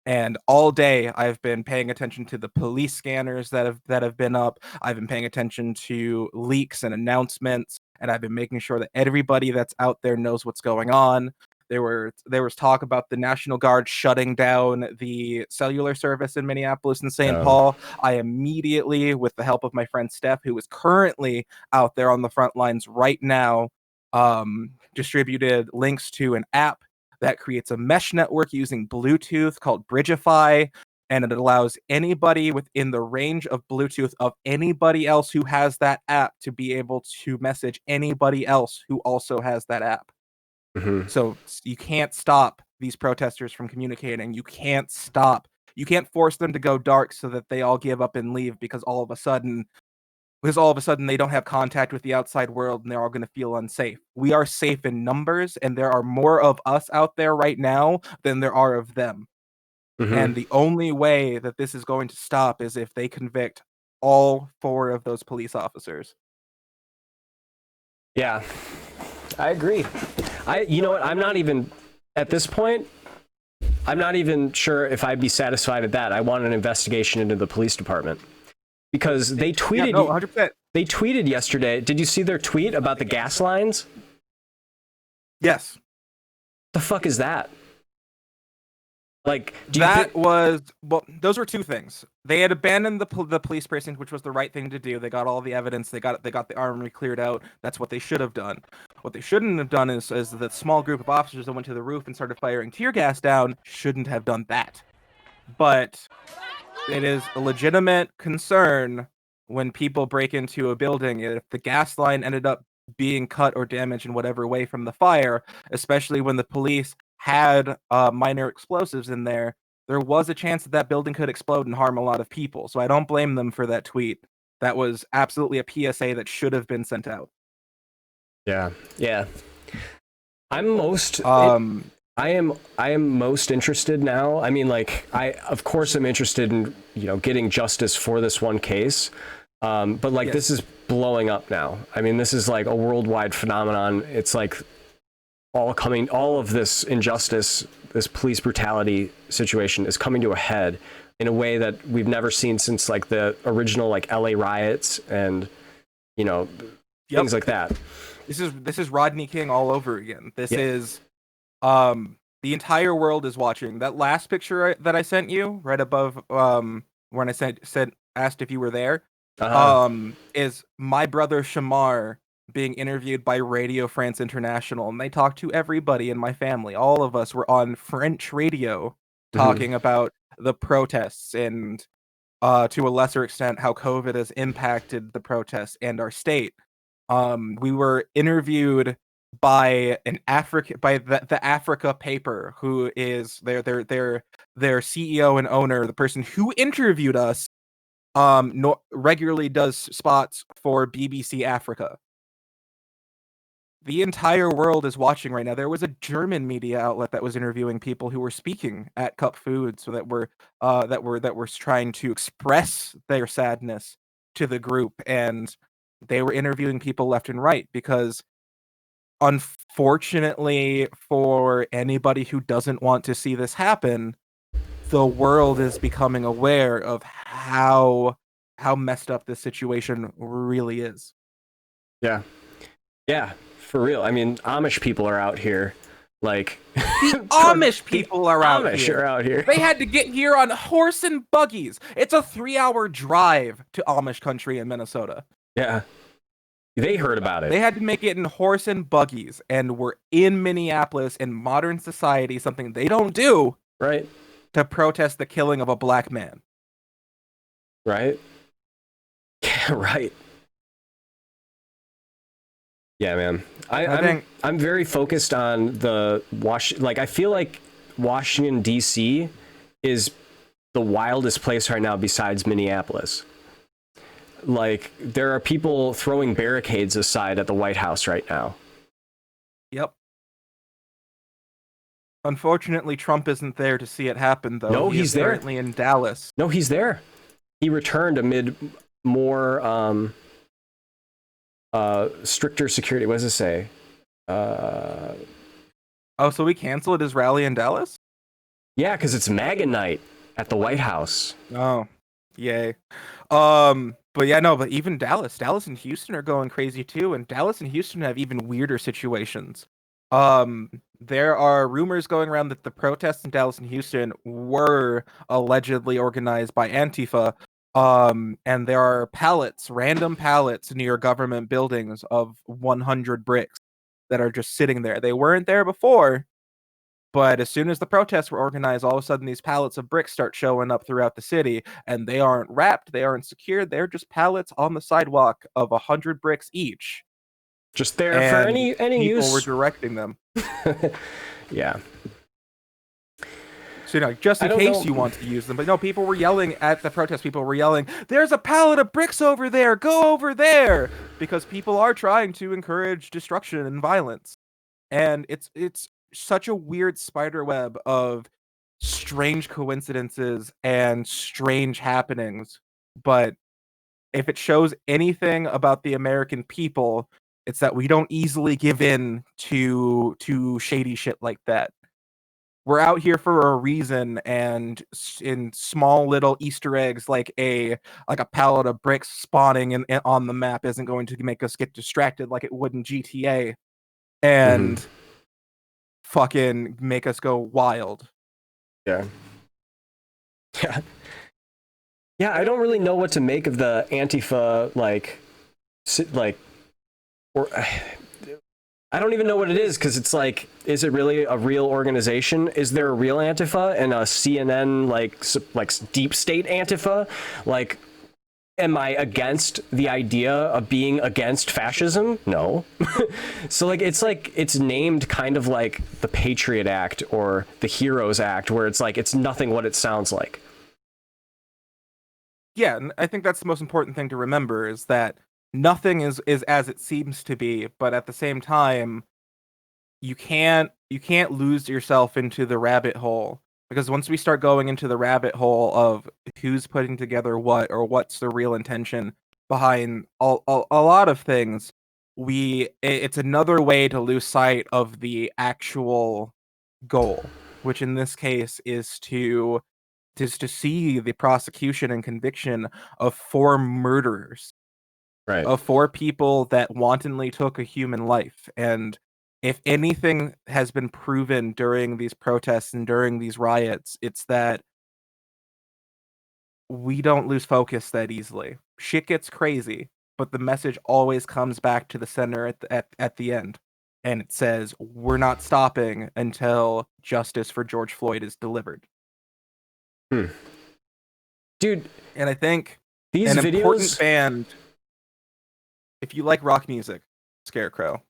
And all day I've been paying attention to the police scanners that have been up. I've been paying attention to leaks and announcements, and I've been making sure that everybody that's out there knows what's going on. There was talk about the National Guard shutting down the cellular service in Minneapolis and St. Paul. I immediately, with the help of my friend Steph, who is currently out there on the front lines right now, distributed links to an app that creates a mesh network using Bluetooth called Bridgeify, and it allows anybody within the range of Bluetooth of anybody else who has that app to be able to message anybody else who also has that app. Mm-hmm. So you can't stop these protesters from communicating. You can't force them to go dark so that they all give up and leave because all of a sudden they don't have contact with the outside world and they're all going to feel unsafe. We are safe in numbers, and there are more of us out there right now than there are of them. Mm-hmm. And the only way that this is going to stop is if they convict all 4 of those police officers. Yeah, I agree. You know what? I'm not even, at this point, I'm not even sure if I'd be satisfied at that. I want an investigation into the police department. Because they tweeted, 100%. They tweeted yesterday. Did you see their tweet about the gas lines? Yes. The fuck is that? Like, those were 2 things. They had abandoned the police precinct, which was the right thing to do. They got all the evidence. They got the armory cleared out. That's what they should have done. What they shouldn't have done is the small group of officers that went to the roof and started firing tear gas down shouldn't have done that. But it is a legitimate concern when people break into a building. If the gas line ended up being cut or damaged in whatever way from the fire, especially when the police had minor explosives in there, there was a chance that building could explode and harm a lot of people. So I don't blame them for that tweet. That was absolutely a PSA that should have been sent out. Yeah. I am most interested now. I mean, like, of course I'm interested in, getting justice for this one case. But like, This is blowing up now. I mean, this is like a worldwide phenomenon. It's like all of this injustice, this police brutality situation is coming to a head in a way that we've never seen since like the original like LA riots and, things like that. This is Rodney King all over again. This is the entire world is watching. That last picture that I sent you right above when I asked if you were there, is my brother Shamar being interviewed by Radio France International, and they talked to everybody in my family. All of us were on French radio Mhm. talking about the protests and, to a lesser extent, how COVID has impacted the protests and our state. We were interviewed by the Africa paper, who is their CEO and owner, the person who interviewed us regularly does spots for BBC Africa. The entire world is watching right now. There was a German media outlet that was interviewing people who were speaking at Cup Food, so that were trying to express their sadness to the group, and they were interviewing people left and right because, unfortunately, for anybody who doesn't want to see this happen, the world is becoming aware of how messed up this situation really is. Yeah. Yeah, for real. I mean, Amish people are out here. Like The Amish people are out Amish here. are out here. They had to get here on horse and buggies. It's a 3-hour drive to Amish country in Minnesota. Yeah. They heard about it. They had to make it in horse and buggies, and we're in Minneapolis in modern society, something they don't do, right? To protest the killing of a black man. Right? Yeah, right. Yeah, man. I'm very focused on the I feel like Washington D.C. is the wildest place right now besides Minneapolis. Like, there are people throwing barricades aside at the White House right now. Yep. Unfortunately, Trump isn't there to see it happen, though. No, he's there. Currently in Dallas. No, he's there. He returned amid more stricter security. What does it say? Oh, so we canceled his rally in Dallas? Yeah, because it's MAGA night at the White House. Oh, yay. But even Dallas and Houston are going crazy too, and Dallas and Houston have even weirder situations. There are rumors going around that the protests in Dallas and Houston were allegedly organized by Antifa. And there are random pallets near government buildings of 100 bricks that are just sitting there. They weren't there before, but as soon as the protests were organized, all of a sudden these pallets of bricks start showing up throughout the city, and they aren't wrapped, they aren't secured, they're just pallets on the sidewalk of 100 bricks each. Just there for any use. People were directing them. Yeah. So, just in case you want to use them. But no, people were yelling at the protest. People were yelling, "There's a pallet of bricks over there! Go over there!" Because people are trying to encourage destruction and violence. And it's such a weird spider web of strange coincidences and strange happenings. But if it shows anything about the American people, it's that we don't easily give in to shady shit like that. We're out here for a reason, and in small little Easter eggs like a pallet of bricks spawning on the map isn't going to make us get distracted like it would in GTA and fucking make us go wild. Yeah. Yeah. Yeah, I don't really know what to make of the Antifa, or I don't even know what it is, because it's like, is it really a real organization? Is there a real Antifa and a CNN, like deep state Antifa? Like, am I against the idea of being against fascism? No. So, it's named kind of like the Patriot Act or the Heroes Act, where it's like, it's nothing what it sounds like. Yeah, and I think that's the most important thing to remember, is that nothing is as it seems to be, but at the same time, you can't lose yourself into the rabbit hole, because once we start going into the rabbit hole of who's putting together what, or what's the real intention behind a lot of things, it's another way to lose sight of the actual goal, which in this case is to see the prosecution and conviction of 4 murderers. Right. Of 4 people that wantonly took a human life. And if anything has been proven during these protests and during these riots, it's that we don't lose focus that easily. Shit gets crazy, but the message always comes back to the center at the end. And it says, we're not stopping until justice for George Floyd is delivered. Dude. And I think these videos... important band, if you like rock music, Scarecrow,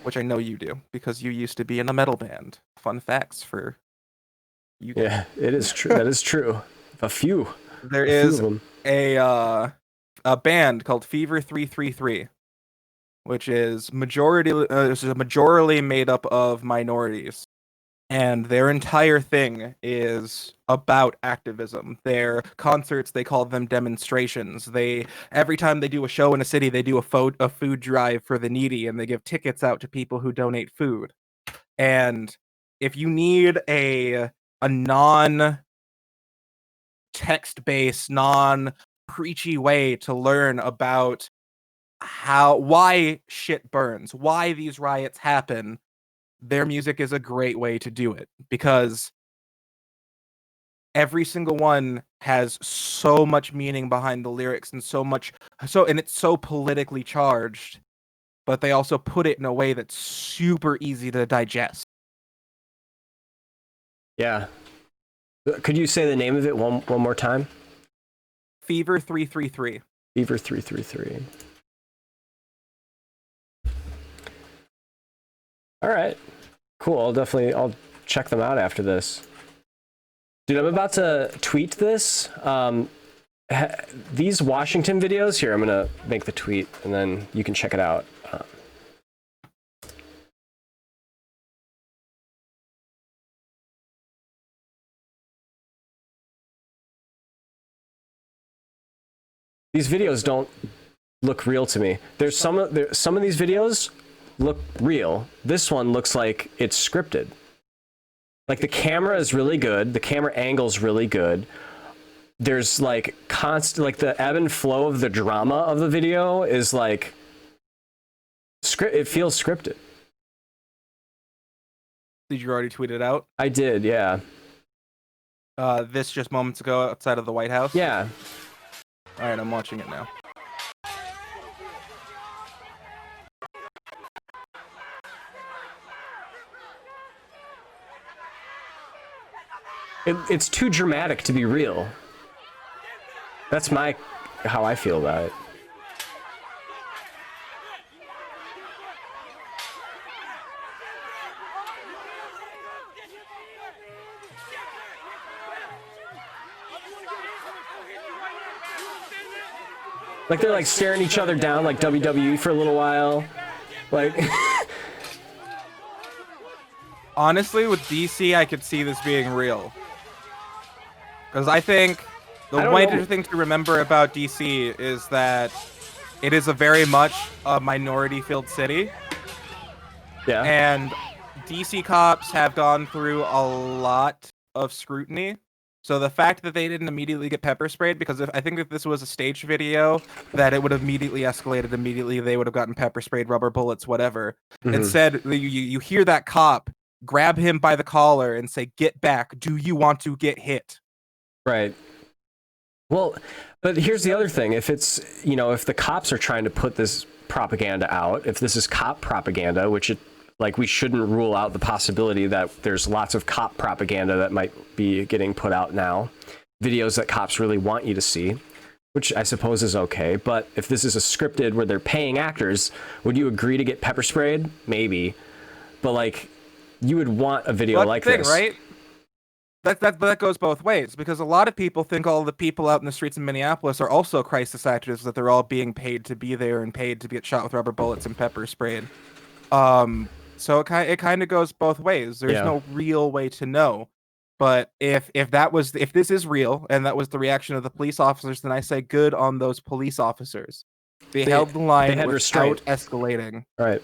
which I know you do, because you used to be in a metal band. Fun facts for you guys. Yeah, it is true. That is true. A few. There is a band called Fever 333, which is majority made up of minorities, and their entire thing is about activism. Their concerts, they call them demonstrations. Every time they do a show in a city, they do a food drive for the needy, and they give tickets out to people who donate food. And if you need a non text-based, non-preachy way to learn about why shit burns, why these riots happen, their music is a great way to do it, because every single one has so much meaning behind the lyrics and and it's so politically charged, but they also put it in a way that's super easy to digest. Yeah. Could you say the name of it one more time? Fever 333. Fever 333. All right. Cool. I'll check them out after this. Dude, I'm about to tweet this. These Washington videos here, I'm going to make the tweet and then you can check it out. These videos don't look real to me. There's some of these videos look real. This one looks like it's scripted. Like, the camera is really good. The camera angle's really good. There's like constant, like the ebb and flow of the drama of the video is like it feels scripted. Did you already tweet it out? I did, yeah. This just moments ago outside of the White House? Yeah. All right, I'm watching it now. It's too dramatic to be real. That's how I feel about it. Like, they're like staring each other down like WWE for a little while. Like honestly, with DC, I could see this being real. Because I think the major thing to remember about DC is that it is a very much a minority-filled city. Yeah. And DC cops have gone through a lot of scrutiny. So the fact that they didn't immediately get pepper sprayed, because I think if this was a staged video, that it would have immediately escalated. Immediately, they would have gotten pepper sprayed, rubber bullets, whatever. Instead, you hear that cop grab him by the collar and say, "Get back. Do you want to get hit?" Right. Well, but here's the other thing. If it's, if the cops are trying to put this propaganda out, if this is cop propaganda, which we shouldn't rule out the possibility that there's lots of cop propaganda that might be getting put out now, videos that cops really want you to see, which I suppose is okay. But if this is a scripted where they're paying actors, would you agree to get pepper sprayed? Maybe. But you would want a video like this, right? That goes both ways, because a lot of people think all the people out in the streets in Minneapolis are also crisis actors, that they're all being paid to be there and paid to get shot with rubber bullets and pepper sprayed. So it kind of goes both ways. There's no real way to know. But if this is real and that was the reaction of the police officers, then I say good on those police officers. They held the line without restraint. Escalating. Right.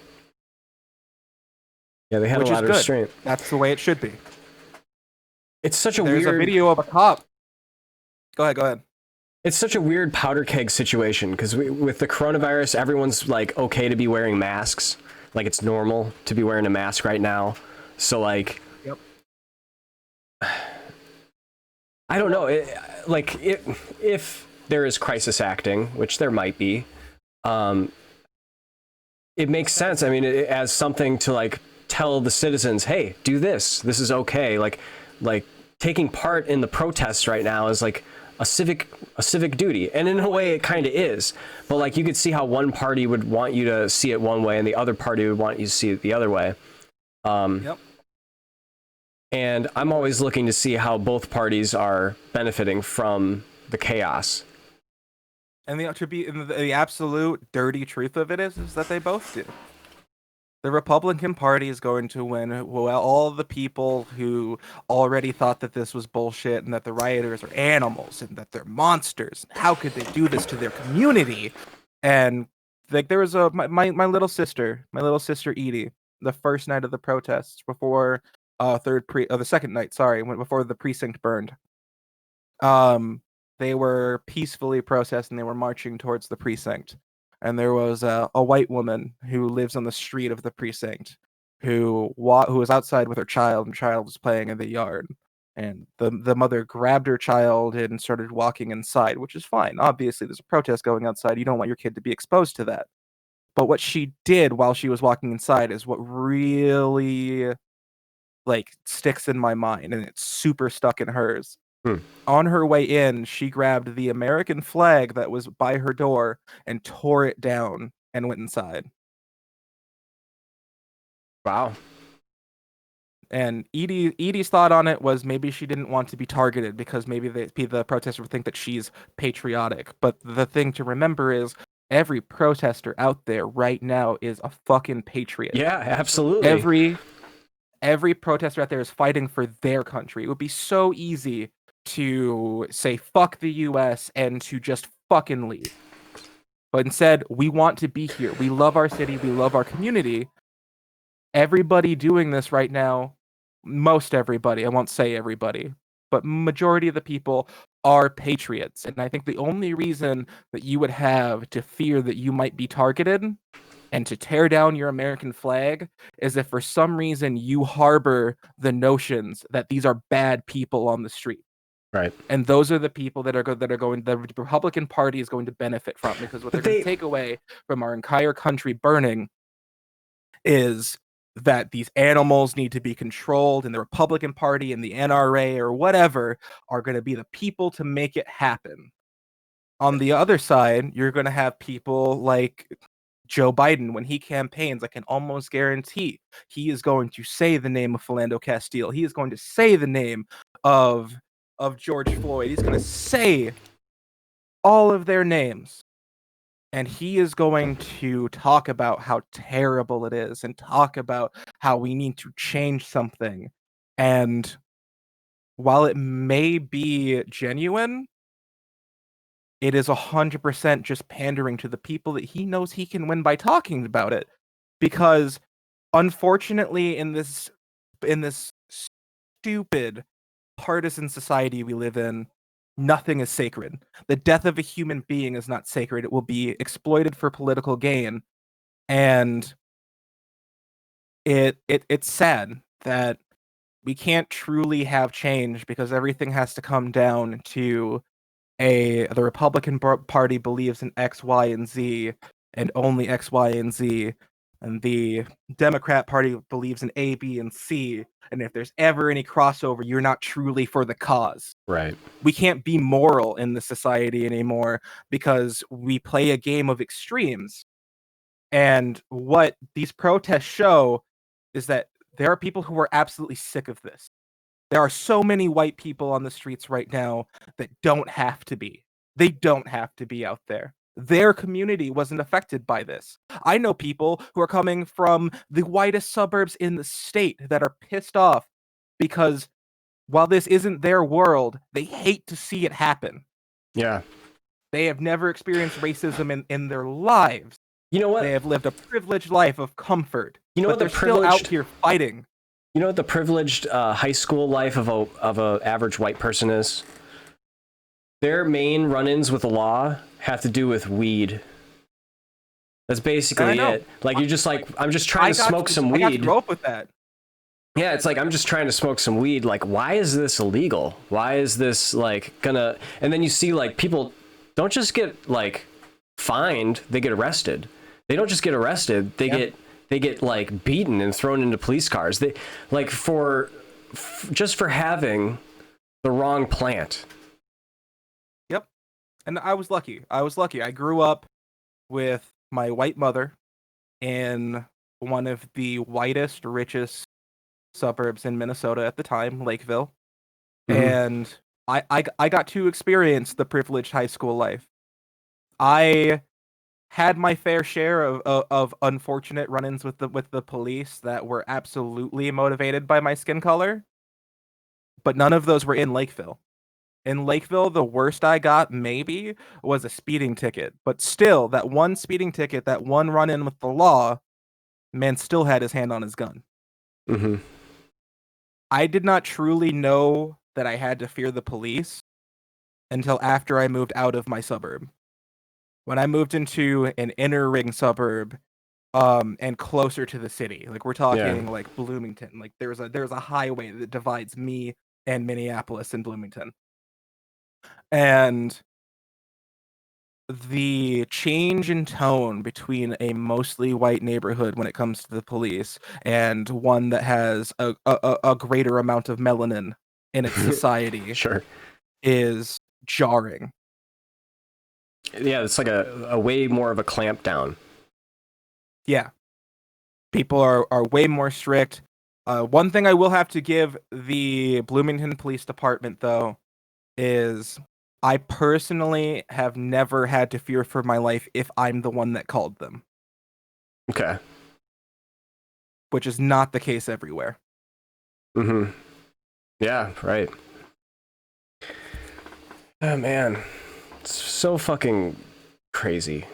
Yeah, they had a lot of restraint. That's the way it should be. It's such a There's a video of a cop. Go ahead. It's such a weird powder keg situation, because with the coronavirus, everyone's okay to be wearing masks. It's normal to be wearing a mask right now. So Yep. I don't know. like if there is crisis acting, which there might be, it makes sense. I mean, as something to like tell the citizens, hey, do this. This is okay. Like taking part in the protests right now is like a civic duty, and in a way it kind of is. But like you could see how one party would want you to see it one way, and the other party would want you to see it the other way. Yep. And I'm always looking to see how both parties are benefiting from the chaos. And the absolute dirty truth of it is that they both do. The Republican Party is going to win. Well, all the people who already thought that this was bullshit and that the rioters are animals and that they're monsters. How could they do this to their community? And like there was my little sister Edie, the first night of the protests before the second night, sorry, before the precinct burned. They were peacefully protesting. They were marching towards the precinct. And there was a white woman who lives on the street of the precinct who was outside with her child, and the child was playing in the yard. And the mother grabbed her child and started walking inside, which is fine. Obviously, there's a protest going outside. You don't want your kid to be exposed to that. But what she did while she was walking inside is what really like sticks in my mind, and it's super stuck in hers. On her way in, she grabbed the American flag that was by her door and tore it down and went inside. Wow. And Edie's thought on it was maybe she didn't want to be targeted because maybe the protester would think that she's patriotic. But the thing to remember is every protester out there right now is a fucking patriot. Yeah, absolutely. Every protester out there is fighting for their country. It would be so easy to say fuck the US and to just fucking leave. But instead, we want to be here. We love our city. We love our community. Everybody doing this right now, most everybody, I won't say everybody, but majority of the people are patriots. And I think the only reason that you would have to fear that you might be targeted and to tear down your American flag is if for some reason you harbor the notions that these are bad people on the street. Right. And those are the people that are going. The Republican Party is going to benefit from, because what they're going to take away from our entire country burning is that these animals need to be controlled, and the Republican Party and the NRA or whatever are going to be the people to make it happen. On the other side, you're going to have people like Joe Biden. When he campaigns, I can almost guarantee he is going to say the name of Philando Castile. He is going to say the name of George Floyd. He's going to say all of their names. And he is going to talk about how terrible it is and talk about how we need to change something. And while it may be genuine, it is 100% just pandering to the people that he knows he can win by talking about it. Because unfortunately, in this stupid partisan society we live in, nothing is sacred. The death of a human being is not sacred. It will be exploited for political gain. And it's sad that we can't truly have change because everything has to come down to the Republican Party believes in X, Y, and Z, and only X, Y, and Z. And the Democrat Party believes in A, B, and C. And if there's ever any crossover, you're not truly for the cause. Right. We can't be moral in this society anymore because we play a game of extremes. And what these protests show is that there are people who are absolutely sick of this. There are so many white people on the streets right now that don't have to be. They don't have to be out there. Their community wasn't affected by this. I know people who are coming from the whitest suburbs in the state that are pissed off because while this isn't their world, they hate to see it happen. Yeah. They have never experienced racism in their lives. You know what? They have lived a privileged life of comfort. You know what? They're still out here fighting. You know what the privileged high school life of a average white person is? Their main run-ins with the law have to do with weed. That's basically it. Like you're just like, I'm just trying to smoke some weed. I got to grow up with that. Yeah, it's like, I'm just trying to smoke some weed. Like, why is this illegal? Why is this like gonna? And then you see like people don't just get like fined; they get arrested. They don't just get arrested; they get like beaten and thrown into police cars. They like just for having the wrong plant. Yep. And I was lucky. I grew up with my white mother in one of the whitest, richest suburbs in Minnesota at the time, Lakeville. Mm-hmm. And I got to experience the privileged high school life. I had my fair share of unfortunate run-ins with the police that were absolutely motivated by my skin color, but none of those were in Lakeville. In Lakeville, the worst I got maybe was a speeding ticket, but still, that one speeding ticket, that one run-in with the law, man still had his hand on his gun. Mm-hmm. I did not truly know that I had to fear the police until after I moved out of my suburb. When I moved into an inner ring suburb, and closer to the city, like we're talking Yeah. like Bloomington, like there's a highway that divides me and Minneapolis and Bloomington, and the change in tone between a mostly white neighborhood when it comes to the police and one that has a greater amount of melanin in its society Sure. is jarring. Yeah, it's like a way more of a clamp down. Yeah. People are way more strict. One thing I will have to give the Bloomington Police Department, though, is I personally have never had to fear for my life if I'm the one that called them, Okay. which is not the case everywhere. Mm-hmm. Yeah, right. Oh man. It's so fucking crazy.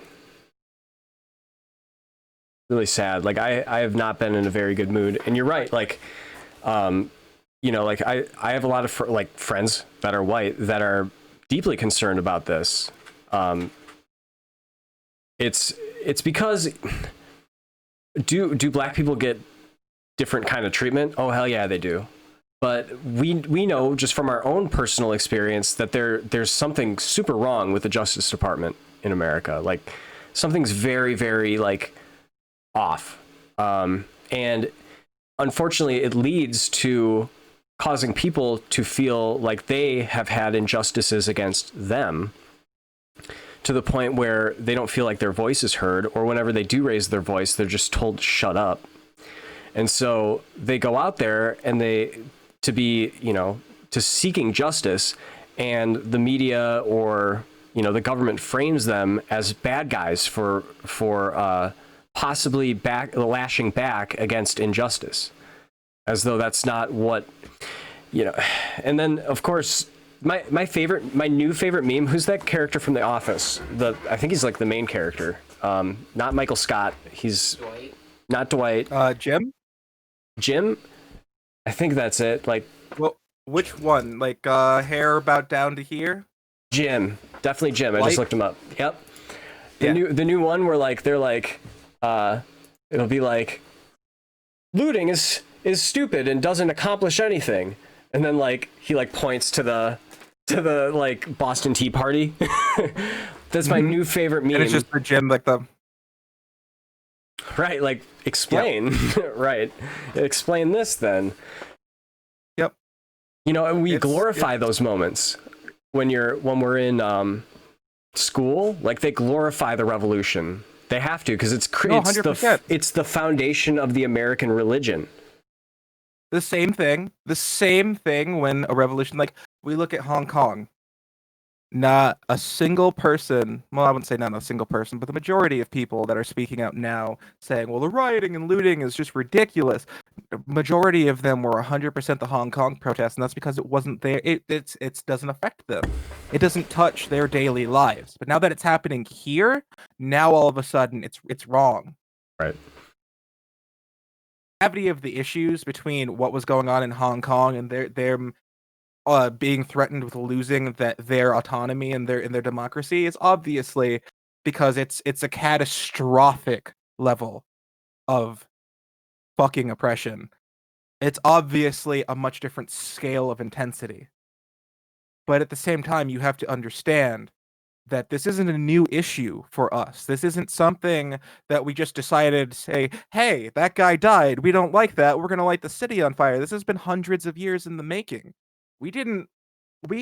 Really sad. Like I have not been in a very good mood. And you're right, like you know, like I have a lot of friends that are white that are deeply concerned about this. It's because do black people get different kind of treatment? Oh hell yeah, they do. But we know just from our own personal experience that there's something super wrong with the Justice Department in America. Like something's very, very like off. And unfortunately, it leads to causing people to feel like they have had injustices against them to the point where they don't feel like their voice is heard, or whenever they do raise their voice, they're just told to shut up. And so they go out there and to seeking justice, and the media or, the government frames them as bad guys for possibly lashing back against injustice, as though that's not what, and then of course my new favorite meme, who's that character from The Office? I think he's like the main character, not Michael Scott. He's Dwight. Not Dwight. Jim? I think that's it. Like, well, which one? Like hair about down to here? Jim. Definitely Jim. I just looked him up. Yep. The new one where like they're like it'll be like looting is stupid and doesn't accomplish anything. And then like he like points to the like Boston Tea Party. That's my new favorite meme. And it's just for Jim, like the right, like explain. Yep. Right. Explain this then. Yep. And we glorify those moments when we're in school. Like they glorify the revolution. They have to, because it's the foundation of the American religion. The same thing when a revolution, like we look at Hong Kong. Not a single person, well, I wouldn't say not a single person, but the majority of people that are speaking out now saying, well, the rioting and looting is just ridiculous. Majority of them were 100% the Hong Kong protests, and that's because it wasn't there. It doesn't affect them. It doesn't touch their daily lives. But now that it's happening here, now all of a sudden it's wrong. Right. The gravity of the issues between what was going on in Hong Kong and their being threatened with losing their autonomy and their democracy is obviously because it's a catastrophic level of fucking oppression. It's obviously a much different scale of intensity. But at the same time, you have to understand that this isn't a new issue for us. This isn't something that we just decided to say, hey, that guy died. We don't like that. We're going to light the city on fire. This has been hundreds of years in the making. We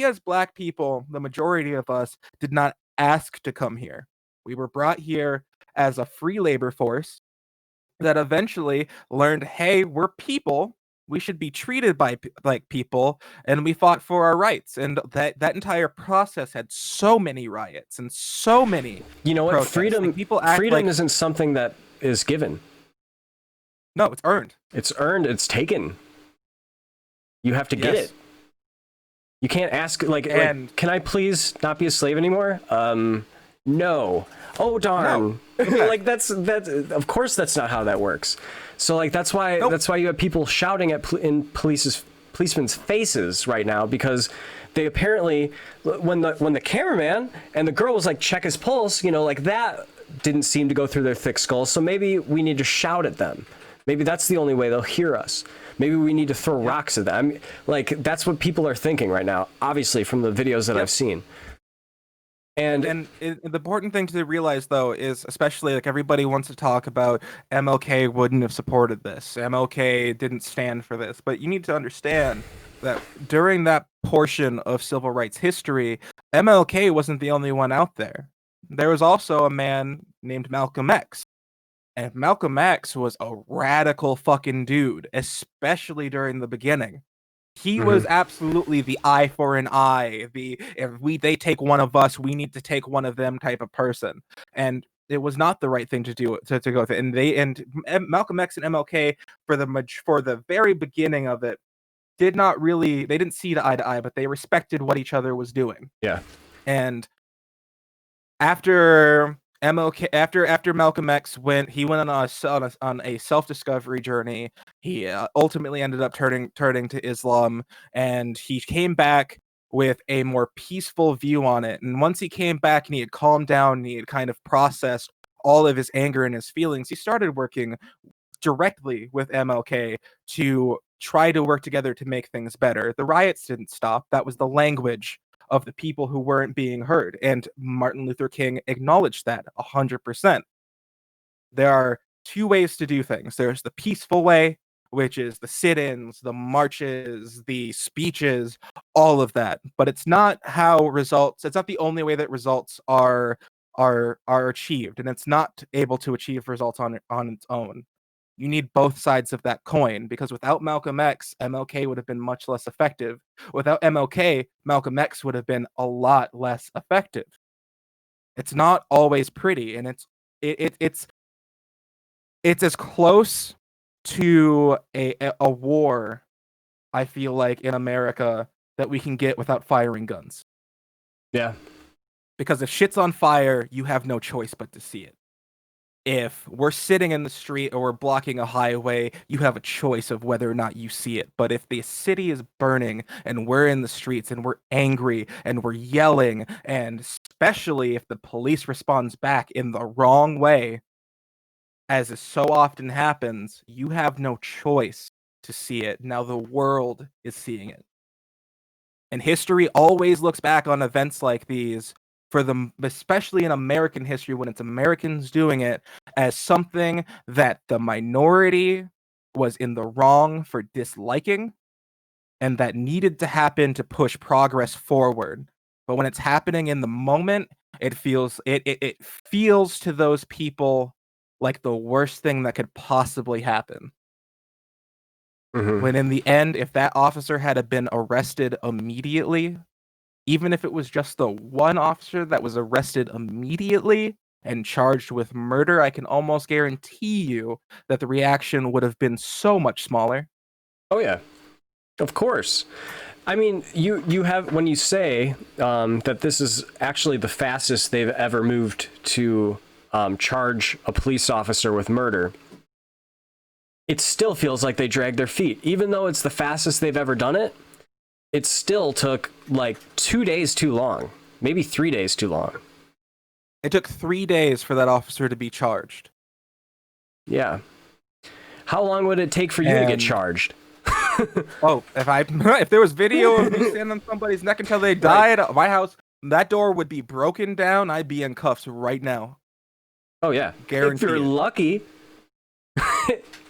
as Black people, the majority of us, did not ask to come here. We were brought here as a free labor force that eventually learned, hey, we're people. We should be treated like people, and we fought for our rights. And that entire process had so many riots and so many You know what? protests. Freedom, Like, people act freedom like isn't something that is given. no, it's earned. It's earned. It's taken. You have to get Yes. it. You can't ask like, And- can I please not be a slave anymore? No. Oh darn. No. Like that's of course that's not how that works. So like that's why you have people shouting at in policemen's faces right now, because they apparently, when the cameraman and the girl was like, check his pulse, you know, like that didn't seem to go through their thick skulls. So maybe we need to shout at them. Maybe that's the only way they'll hear us. Maybe we need to throw rocks at them. I mean, like that's what people are thinking right now, obviously from the videos that I've seen. And the important thing to realize, though, is especially like everybody wants to talk about MLK wouldn't have supported this. MLK didn't stand for this. But you need to understand that during that portion of civil rights history, MLK wasn't the only one out there. There was also a man named Malcolm X. And Malcolm X was a radical fucking dude, especially during the beginning. He was absolutely the eye for an eye. They take one of us, we need to take one of them type of person. And it was not the right thing to do to go with it. And Malcolm X and MLK for the very beginning of it they didn't see eye to eye, but they respected what each other was doing. yeah. And after MLK, after Malcolm X went on a self-discovery journey. He ultimately ended up turning to Islam, and he came back with a more peaceful view on it. And once he came back and he had calmed down and he had kind of processed all of his anger and his feelings, he started working directly with MLK to try to work together to make things better. The riots didn't stop. That was the language of the people who weren't being heard. And Martin Luther King acknowledged that 100%. There are two ways to do things. There's the peaceful way, which is the sit-ins, the marches, the speeches, all of that. But it's not it's not the only way that results are achieved, and it's not able to achieve results on its own. You need both sides of that coin, because without Malcolm X, MLK would have been much less effective. Without MLK, Malcolm X would have been a lot less effective. It's not always pretty, and it's as close to a war, I feel like, in America that we can get without firing guns. Yeah. Because if shit's on fire, you have no choice but to see it. If we're sitting in the street or we're blocking a highway, you have a choice of whether or not you see it. But if the city is burning and we're in the streets and we're angry and we're yelling, and especially if the police responds back in the wrong way, as is so often happens, you have no choice to see it. Now the world is seeing it. And history always looks back on events like these, especially in American history, when it's Americans doing it, as something that the minority was in the wrong for disliking and that needed to happen to push progress forward. But when it's happening in the moment, it feels to those people like the worst thing that could possibly happen. When in the end, if that officer had been arrested immediately, even if it was just the one officer that was arrested immediately and charged with murder, I can almost guarantee you that the reaction would have been so much smaller. Oh yeah, of course. I mean, you have, when you say that this is actually the fastest they've ever moved to charge a police officer with murder, it still feels like they dragged their feet. Even though it's the fastest they've ever done it, it still took like 2 days too long, maybe 3 days too long. It took 3 days for that officer to be charged. Yeah. How long would it take for you to get charged? Oh, if there was video of me standing on somebody's neck until they died, my house, that door would be broken down. I'd be in cuffs right now. Oh yeah, Guaranteed. if you're lucky,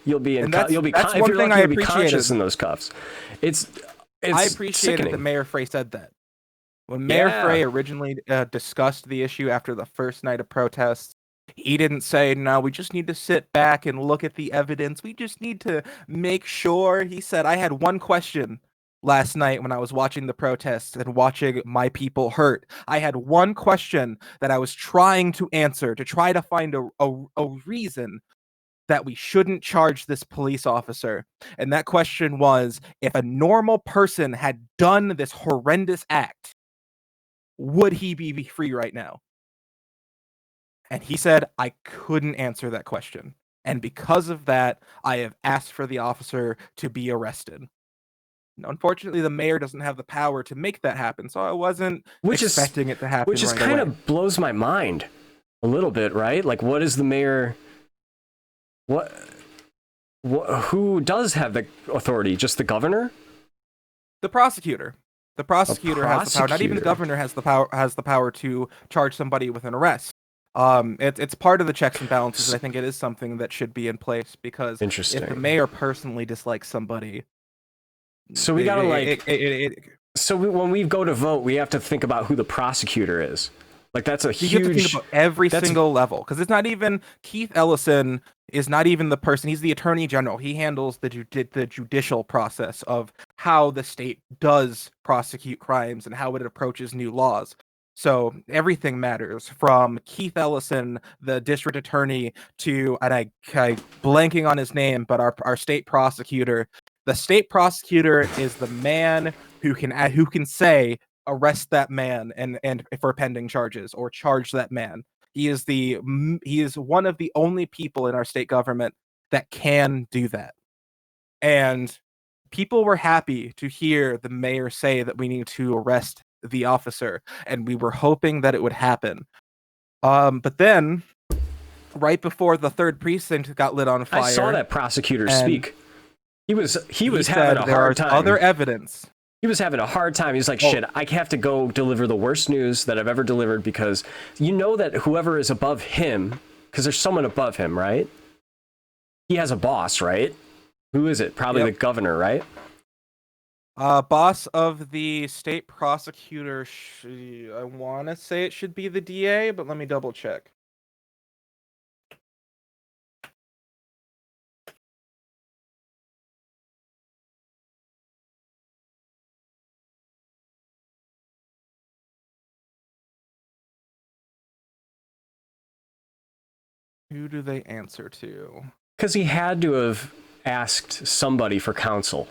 you'll be in. You'll be. That's If one you're thing lucky, I you'll be conscious in those cuffs. It's I appreciated that Mayor Frey said that. When Mayor Frey originally discussed the issue after the first night of protests, he didn't say, no, we just need to sit back and look at the evidence. We just need to make sure. He said, I had one question last night when I was watching the protests and watching my people hurt. I had one question that I was trying to answer to try to find a reason that we shouldn't charge this police officer. And that question was, if a normal person had done this horrendous act, would he be free right now? And he said, I couldn't answer that question. And because of that, I have asked for the officer to be arrested. Unfortunately, the mayor doesn't have the power to make that happen, so I wasn't expecting it to happen. Which is kind of blows my mind a little bit, right? Like, what is the mayor? Who does have the authority? Just the governor? The prosecutor. The prosecutor has the power. Not even the governor has the power to charge somebody with an arrest. It's part of the checks and balances. I think it is something that should be in place because if the mayor personally dislikes somebody, so we gotta when we go to vote, we have to think about who the prosecutor is. Like that's a huge. You have to think about every single level because it's not even Keith Ellison is not even the person. He's the attorney general. He handles the judicial process of how the state does prosecute crimes and how it approaches new laws. So everything matters from Keith Ellison, the district attorney, to, and I blanking on his name, but our state prosecutor. The state prosecutor is the man who can say arrest that man and for pending charges or charge that man. He is one of the only people in our state government that can do that. And people were happy to hear the mayor say that we need to arrest the officer, and we were hoping that it would happen. But then, right before the 3rd precinct got lit on fire, I saw that prosecutor speak. He was having a hard time. Other evidence. He was having a hard time. He's like, shit, I have to go deliver the worst news that I've ever delivered because you know that whoever is above him, because there's someone above him, right? He has a boss, right? Who is it? Probably the governor, right? Boss of the state prosecutor, I want to say it should be the DA, but let me double check. Who do they answer to? Because he had to have asked somebody for counsel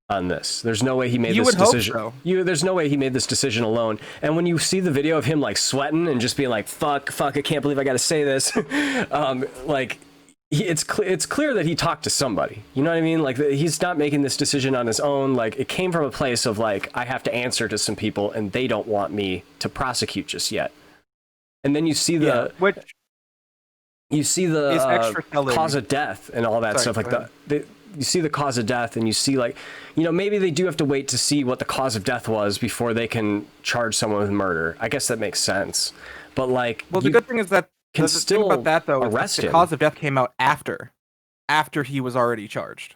on this. There's no way he made this decision. Hope so. There's no way he made this decision alone. And when you see the video of him like sweating and just being like, fuck, I can't believe I got to say this. It's clear that he talked to somebody. You know what I mean? Like he's not making this decision on his own. Like it came from a place of like, I have to answer to some people and they don't want me to prosecute just yet. And then you see you see the cause of death and all that stuff like that. You see the cause of death and you see like, you know, maybe they do have to wait to see what the cause of death was before they can charge someone with murder. I guess that makes sense. But like, well, the good thing is that the thing about that though, is the cause of death came out after he was already charged.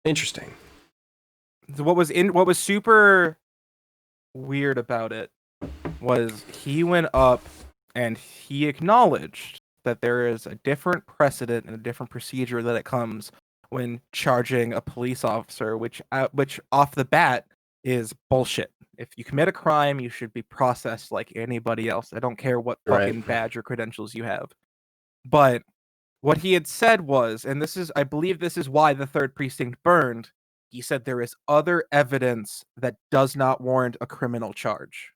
Interesting. So what was super weird about it was he went up and he acknowledged that there is a different precedent and a different procedure that it comes when charging a police officer, which off the bat is bullshit. If you commit a crime, you should be processed like anybody else. I don't care what fucking badge or credentials you have. But what he had said was, and I believe this is why the 3rd precinct burned. He said there is other evidence that does not warrant a criminal charge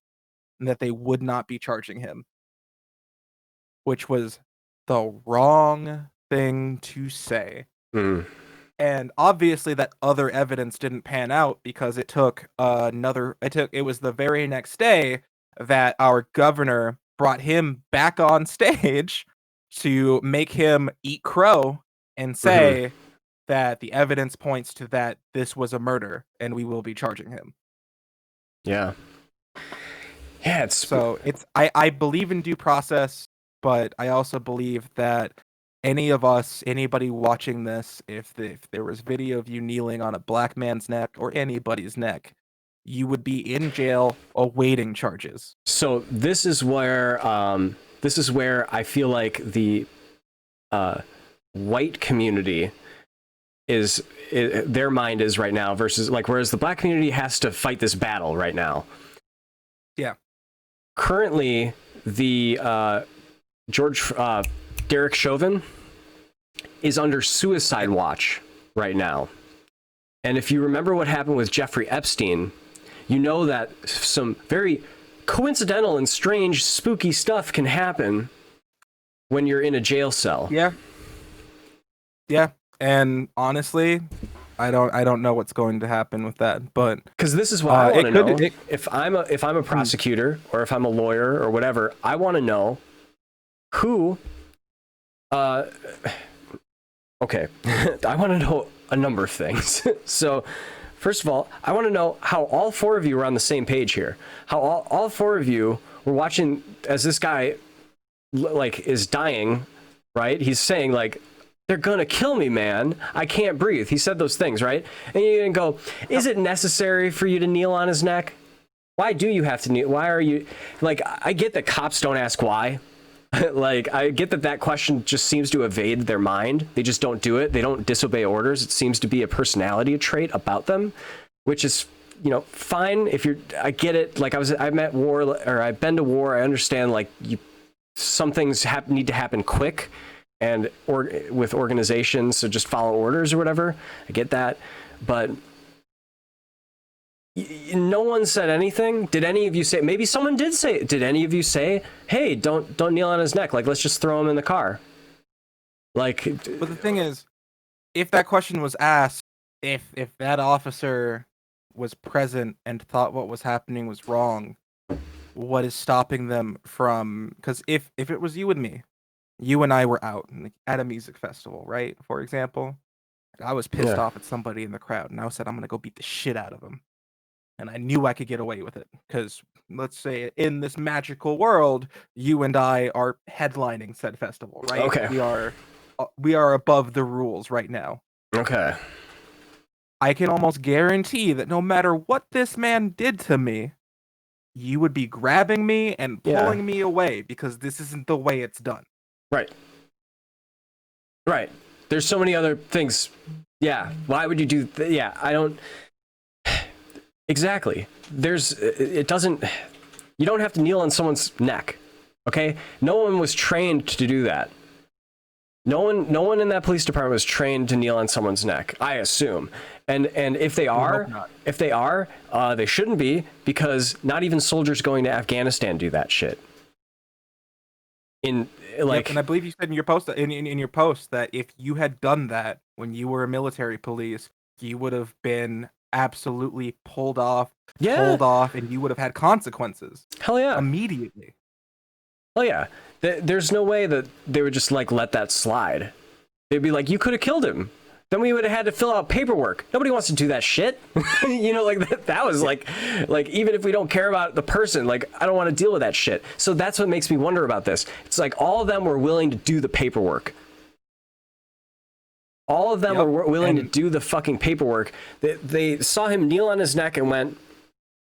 and that they would not be charging him, which was the wrong thing to say. And obviously that other evidence didn't pan out because it was the very next day that our governor brought him back on stage to make him eat crow and say that the evidence points to that this was a murder, and we will be charging him. Yeah. Yeah, so it's I believe in due process, but I also believe that anybody watching this, if there was video of you kneeling on a black man's neck or anybody's neck, you would be in jail awaiting charges. So this is where I feel like the white community their mind is right now versus like, whereas the black community has to fight this battle right now. Yeah. Currently, the Derek Chauvin is under suicide watch right now. And if you remember what happened with Jeffrey Epstein, you know that some very coincidental and strange, spooky stuff can happen when you're in a jail cell. Yeah. Yeah. And honestly, I don't know what's going to happen with that, but because this is what I want to know. If I'm a prosecutor or if I'm a lawyer or whatever, I want to know who. Okay, I want to know a number of things. So, first of all, I want to know how all four of you are on the same page here. How all four of you were watching as this guy, like, is dying, right? He's saying like, "They're gonna kill me, man. I can't breathe." He said those things, right? And you can go, is it necessary for you to kneel on his neck? Why do you have to kneel? Why are you... Like, I get that cops don't ask why. Like, I get that question just seems to evade their mind. They just don't do it. They don't disobey orders. It seems to be a personality trait about them, which is, you know, fine if you're... I get it. Like, I'm at war, or I've been to war. I understand, like, some things need to happen quick. And with organizations, so just follow orders or whatever. I get that, but no one said anything. Did any of you say? Maybe someone did say. Did any of you say, "Hey, don't kneel on his neck. Like, let's just throw him in the car"? Like, but the thing is, if that question was asked, if that officer was present and thought what was happening was wrong, what is stopping them from? Because if it was you and me. You and I were out at a music festival, right? For example, I was pissed off at somebody in the crowd, and I said, I'm going to go beat the shit out of him. And I knew I could get away with it, because let's say in this magical world, you and I are headlining said festival, right? Okay. We are above the rules right now. Okay. I can almost guarantee that no matter what this man did to me, you would be grabbing me and pulling me away, because this isn't the way it's done. Right. There's so many other things. Yeah. Why would you do? Yeah. I don't. Exactly. It doesn't. You don't have to kneel on someone's neck. Okay. No one was trained to do that. No one in that police department was trained to kneel on someone's neck, I assume. And if they are, they shouldn't be, because not even soldiers going to Afghanistan do that shit. And I believe you said in your post that if you had done that when you were a military police, you would have been absolutely pulled off, and you would have had consequences. Hell yeah. Immediately. Hell yeah. There's no way that they would just like let that slide. They'd be like, you could have killed him. Then we would have had to fill out paperwork. Nobody wants to do that shit. You know, like that was like even if we don't care about the person, like I don't want to deal with that shit. So that's what makes me wonder about this. It's like all of them were willing to do the paperwork. All of them were willing to do the fucking paperwork. They saw him kneel on his neck and went,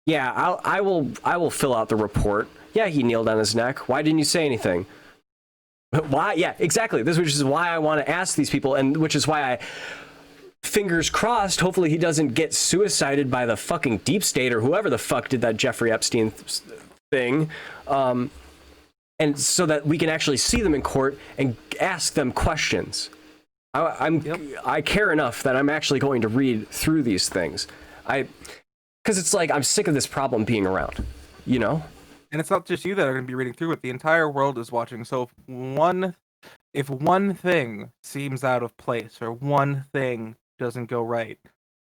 yeah, I will fill out the report. Yeah, he kneeled on his neck. Why didn't you say anything? Why? Yeah, exactly. Which is why I want to ask these people, and which is why I, fingers crossed, hopefully he doesn't get suicided by the fucking deep state or whoever the fuck did that Jeffrey Epstein thing. And so that we can actually see them in court and ask them questions. I care enough that I'm actually going to read through these things. Because it's like, I'm sick of this problem being around, you know? And it's not just you that are going to be reading through it. The entire world is watching. So if one thing seems out of place or one thing doesn't go right,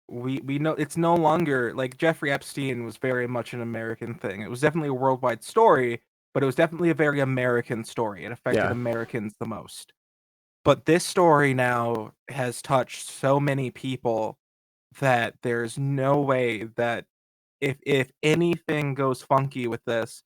we know it's no longer like Jeffrey Epstein was very much an American thing. It was definitely a worldwide story, but it was definitely a very American story. It affected Americans the most. But this story now has touched so many people that there's no way that if anything goes funky with this,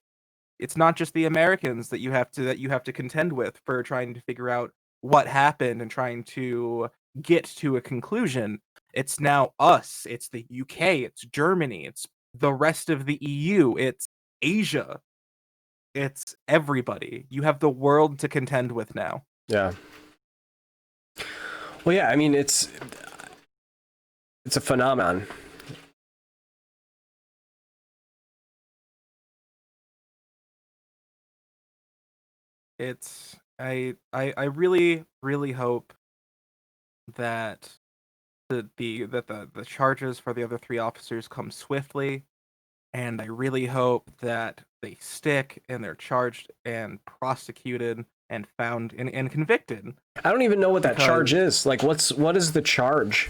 it's not just the Americans that you have to contend with for trying to figure out what happened and trying to get to a conclusion. It's now us, it's the UK, it's Germany, it's the rest of the EU, it's Asia, it's everybody. You have the world to contend with now. Yeah. Well, yeah, I mean, it's a phenomenon. I really really hope that the charges for the other three officers come swiftly, and I really hope that they stick and they're charged and prosecuted and found and convicted. I don't even know what that charge Because is. Like, what is the charge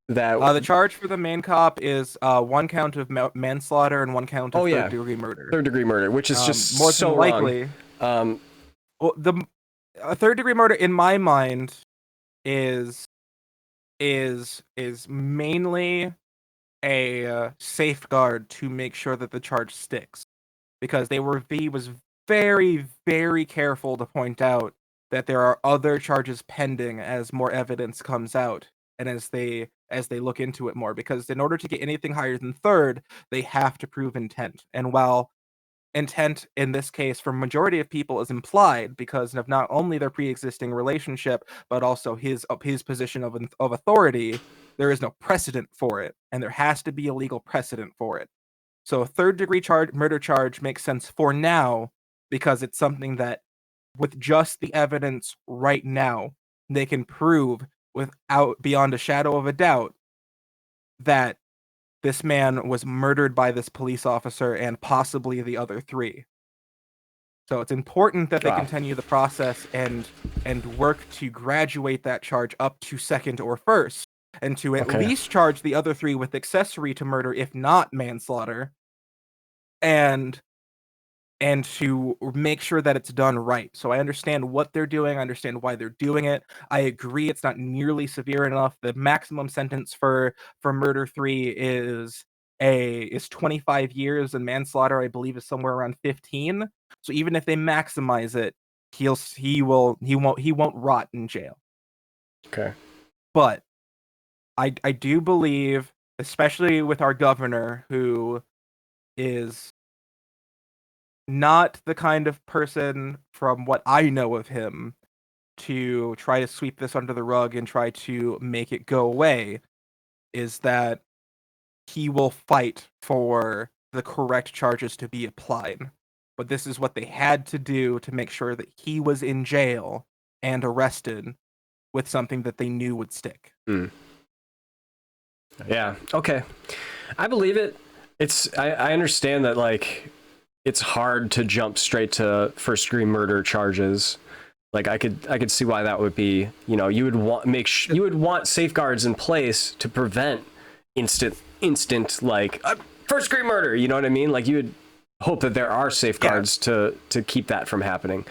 that? the charge for the main cop is one count of manslaughter and one count of Oh, yeah. third-degree murder. Third-degree murder, which is just More so than likely, wrong. well, the third-degree murder in my mind is mainly a safeguard to make sure that the charge sticks, because he was very very careful to point out that there are other charges pending as more evidence comes out and as they look into it more, because in order to get anything higher than third, they have to prove intent. And while intent in this case for majority of people is implied because of not only their pre-existing relationship but also his position of authority, there is no precedent for it, and there has to be a legal precedent for it. So a third degree murder charge makes sense for now, because it's something that with just the evidence right now they can prove without beyond a shadow of a doubt that this man was murdered by this police officer and possibly the other three. So it's important that they Wow. continue the process and work to graduate that charge up to second or first, and to at least charge the other three with accessory to murder, if not manslaughter, and to make sure that it's done right. So I understand what they're doing, I understand why they're doing it. I agree it's not nearly severe enough. The maximum sentence for murder 3 is 25 years, and manslaughter I believe is somewhere around 15. So even if they maximize it, he won't rot in jail. Okay. But I do believe, especially with our governor, who is not the kind of person, from what I know of him, to try to sweep this under the rug and try to make it go away, is that he will fight for the correct charges to be applied. But this is what they had to do to make sure that he was in jail and arrested with something that they knew would stick. Yeah. Okay. I believe it. I understand that, like, it's hard to jump straight to first degree murder charges. Like, I could see why that would be. You know, you would want safeguards in place to prevent instant like first degree murder. You know what I mean? Like, you would hope that there are safeguards to keep that from happening.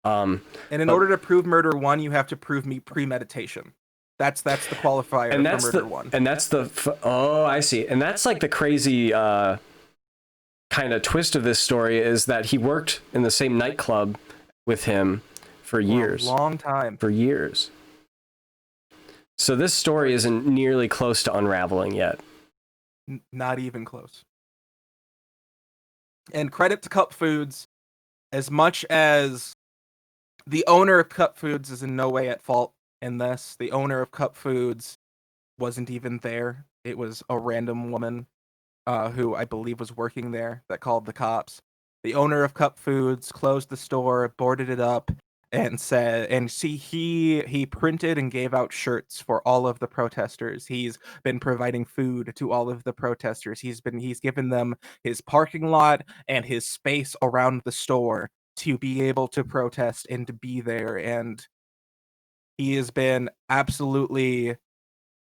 And in order to prove murder 1, you have to prove premeditation. That's the qualifier and that's for murder 1. And that's I see. And that's like the crazy kind of twist of this story, is that he worked in the same nightclub with him for years. A long time. For years. So this story isn't nearly close to unraveling yet. Not even close. And credit to Cup Foods, as much as the owner of Cup Foods is in no way at fault in this. The owner of Cup Foods wasn't even there. It was a random woman who I believe was working there that called the cops. The owner of Cup Foods closed the store, boarded it up, and he printed and gave out shirts for all of the protesters. He's been providing food to all of the protesters. He's given them his parking lot and his space around the store to be able to protest and to be there. And he has been absolutely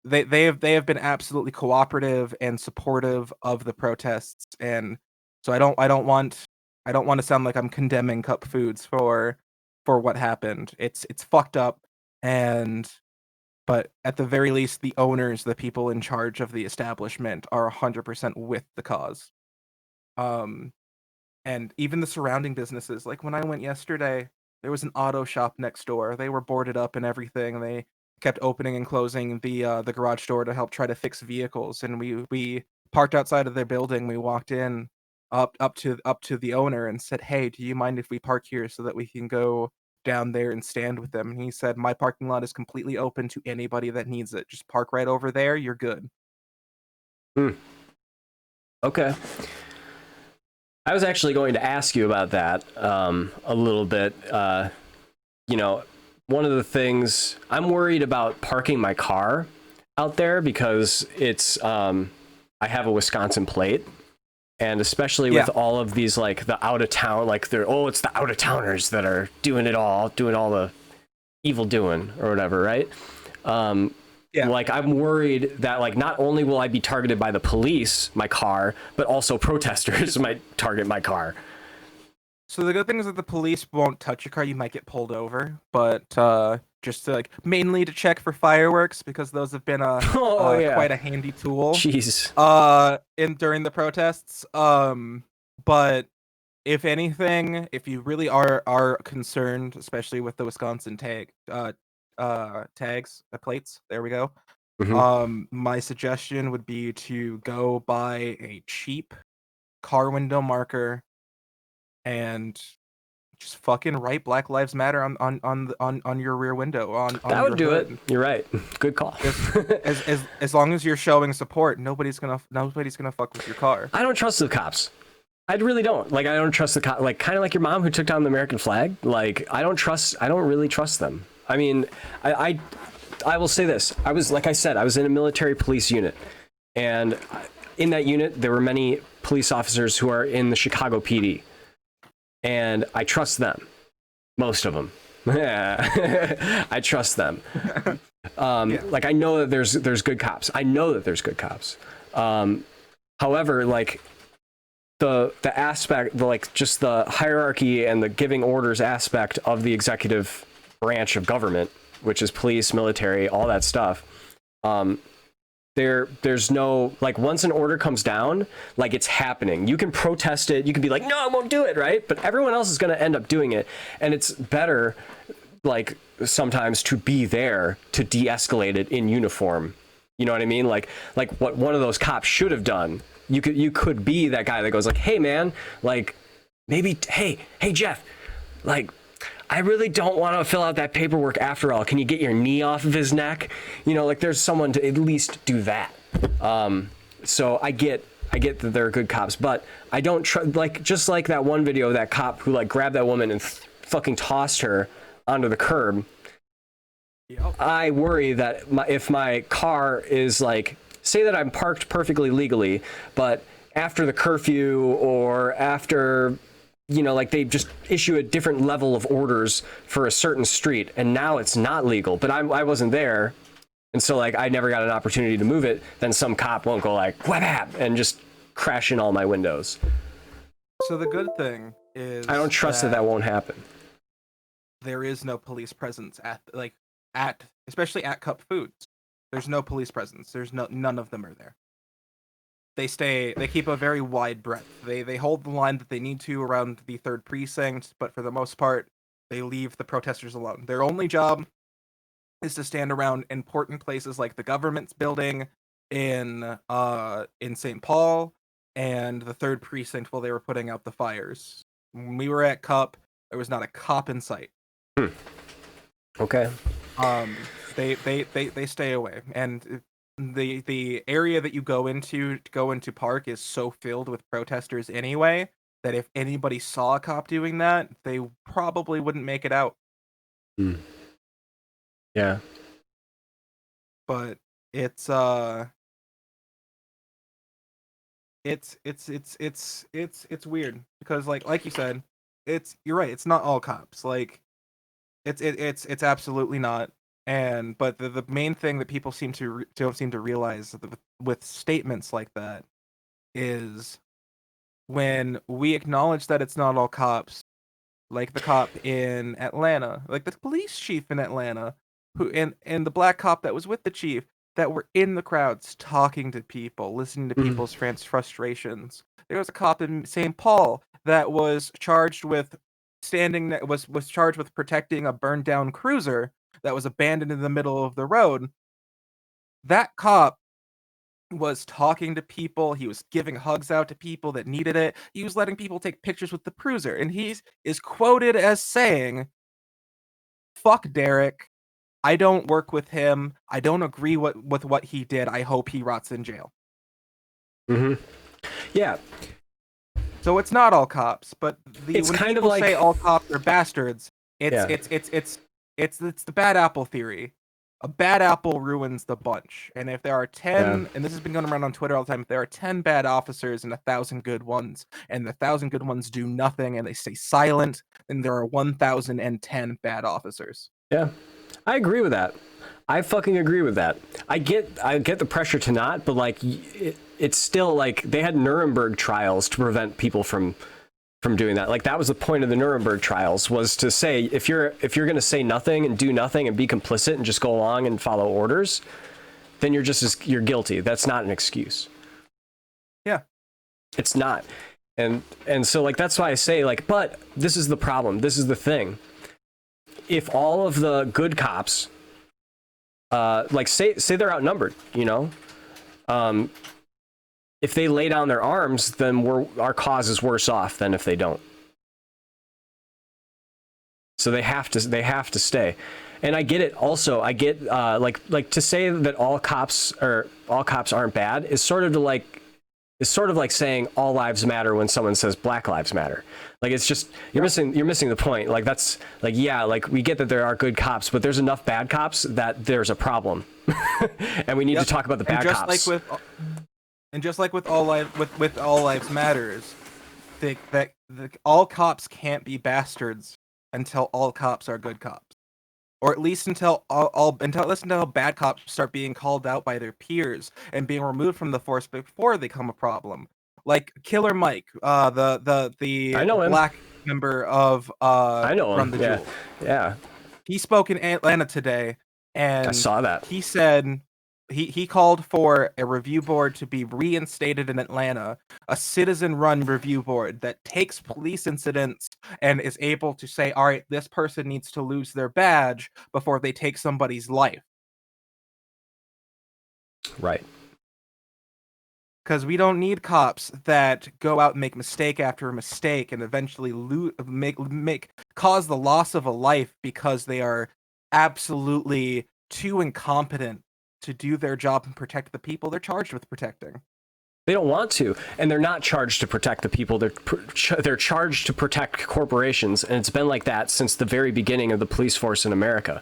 they have been absolutely cooperative and supportive of the protests. And so I don't want to sound like I'm condemning Cup Foods for what happened. It's fucked up, and but at the very least, the owners, the people in charge of the establishment, are 100% with the cause. Um, and even the surrounding businesses, like when I went yesterday, there was an auto shop next door. They were boarded up and everything. They kept opening and closing the garage door to help try to fix vehicles. And we parked outside of their building. We walked in up to the owner and said, "Hey, do you mind if we park here so that we can go down there and stand with them?" And he said, "My parking lot is completely open to anybody that needs it. Just park right over there. You're good." Hmm. Okay. I was actually going to ask you about that a little bit. You know, one of the things I'm worried about parking my car out there because it's I have a Wisconsin plate, and especially with all of these like the out of town, like it's the out of towners that are doing it all, doing all the evil doing or whatever, right? Like I'm worried that like not only will I be targeted by the police, my car, but also protesters might target my car. So the good thing is that the police won't touch your car. You might get pulled over, but just to, like mainly to check for fireworks because those have been quite a handy tool. Jeez. During the protests. But if anything, if you really are concerned, especially with the Wisconsin tags, plates, there we go. Mm-hmm. My suggestion would be to go buy a cheap car window marker and just fucking write Black Lives Matter on your rear window on That would do hood. it. You're right. Good call. as long as you're showing support, nobody's gonna fuck with your car. I don't trust the cops. I really don't. Like I don't trust the cops. Like kind of like your mom who took down the American flag. Like I don't really trust them. I mean, I will say this. I was in a military police unit, and in that unit there were many police officers who are in the Chicago PD. And I trust them, most of them. I trust them. Like I know that there's good cops. I know that there's good cops. However, like the aspect, like just the hierarchy and the giving orders aspect of the executive branch of government, which is police, military, all that stuff. There's no, like, once an order comes down, like, it's happening. You can protest it, you can be like, no, I won't do it, right? But everyone else is going to end up doing it, and it's better, like, sometimes to be there to de-escalate it in uniform. You know what I mean? Like what one of those cops should have done. You could be that guy that goes like, hey man, like, maybe, hey Jeff, like, I really don't want to fill out that paperwork after all. Can you get your knee off of his neck? You know, like there's someone to at least do that. So I get that they're good cops, but I don't like, just like that one video of that cop who like grabbed that woman and fucking tossed her onto the curb. Yep. I worry that if my car is like, say that I'm parked perfectly legally, but after the curfew or after, you know, like they just issue a different level of orders for a certain street and now it's not legal, but I wasn't there. And so like I never got an opportunity to move it. Then some cop won't go like, whap, and just crash in all my windows. So the good thing is I don't trust that won't happen. There is no police presence especially at Cup Foods. There's no police presence. None of them are there. They keep a very wide breadth. They hold the line that they need to around the 3rd precinct, but for the most part, they leave the protesters alone. Their only job is to stand around important places like the government's building in St. Paul and the 3rd precinct while they were putting out the fires. When we were at Cup, there was not a cop in sight. Okay. They stay away, and the area that you go into park is so filled with protesters anyway that if anybody saw a cop doing that, they probably wouldn't make it out. Yeah. But it's weird because like you said, you're right, it's not all cops. Like it's absolutely not. But the main thing that people don't seem to realize with statements like that is when we acknowledge that it's not all cops, like the cop in Atlanta, like the police chief in Atlanta, and the black cop that was with the chief that were in the crowds talking to people, listening to Mhm. people's frustrations. There was a cop in St. Paul that was charged with was charged with protecting a burned down cruiser that was abandoned in the middle of the road. That cop was talking to people. He was giving hugs out to people that needed it. He was letting people take pictures with the cruiser, and he is quoted as saying, "Fuck Derek. I don't work with him. I don't agree with what he did. I hope he rots in jail." Mhm. Yeah, So it's not all cops, but it's when kind of people like, say all cops are bastards, it's yeah, it's the bad apple theory. A bad apple ruins the bunch. And if there are yeah. 10, and this has been going around on Twitter all the time, if there are 10 bad officers and 1,000 good ones, and the 1,000 good ones do nothing and they stay silent, then there are 1,010 bad officers. Yeah, I agree with that. I fucking agree with that. I get the pressure to not, but like it's still like they had Nuremberg trials to prevent people from doing that. Like that was the point of the Nuremberg trials, was to say if you're going to say nothing and do nothing and be complicit and just go along and follow orders, then you're guilty. That's not an excuse. Yeah. It's not. And so like that's why I say like, but this is the problem. This is the thing. If all of the good cops like say they're outnumbered, you know, if they lay down their arms, then our cause is worse off than if they don't. So they have to stay. And I get it. Also, I get like to say that all cops aren't bad is sort of like saying all lives matter when someone says Black Lives Matter. Like it's just you're missing the point. Like that's like, yeah, like we get that there are good cops, but there's enough bad cops that there's a problem. And we need to talk about the bad cops. Just like with all lives matters, all cops can't be bastards until all cops are good cops. Or at least until bad cops start being called out by their peers and being removed from the force before they become a problem. Like Killer Mike, the I know him. black member of I know Run him. the Yeah. Jewel. Yeah. He spoke in Atlanta today, and I saw that. he said he called for a review board to be reinstated in Atlanta, a citizen-run review board that takes police incidents and is able to say, all right, this person needs to lose their badge before they take somebody's life. Right. Because we don't need cops that go out and make mistake after mistake and eventually cause the loss of a life because they are absolutely too incompetent to do their job and protect the people they're charged with protecting. They don't want to, and they're not charged to protect the people. They're charged to protect corporations, and it's been like that since the very beginning of the police force in America.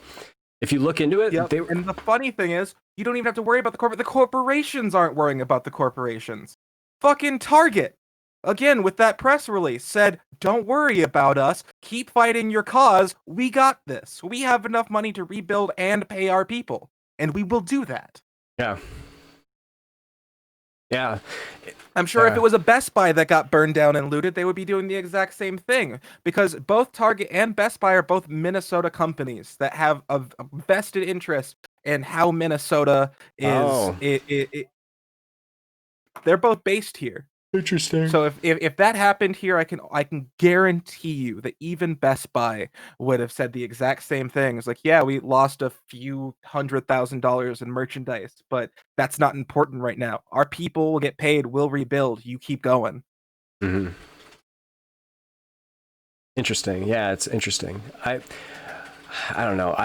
If you look into it, yep. And the funny thing is, you don't even have to worry about the corporations aren't worrying about the corporations. Fucking Target, again with that press release, said, "Don't worry about us. Keep fighting your cause. We got this. We have enough money to rebuild and pay our people, and we will do that." Yeah. Yeah. I'm sure if it was a Best Buy that got burned down and looted, they would be doing the exact same thing, because both Target and Best Buy are both Minnesota companies that have a vested interest in how Minnesota is. They're both based here. Interesting. So if that happened here, I can guarantee you that even Best Buy would have said the exact same thing. It's like, yeah, we lost a few $100,000 in merchandise, but that's not important right now. Our people will get paid. We'll rebuild. You keep going. Mm-hmm. Interesting. Yeah, it's interesting. I don't know.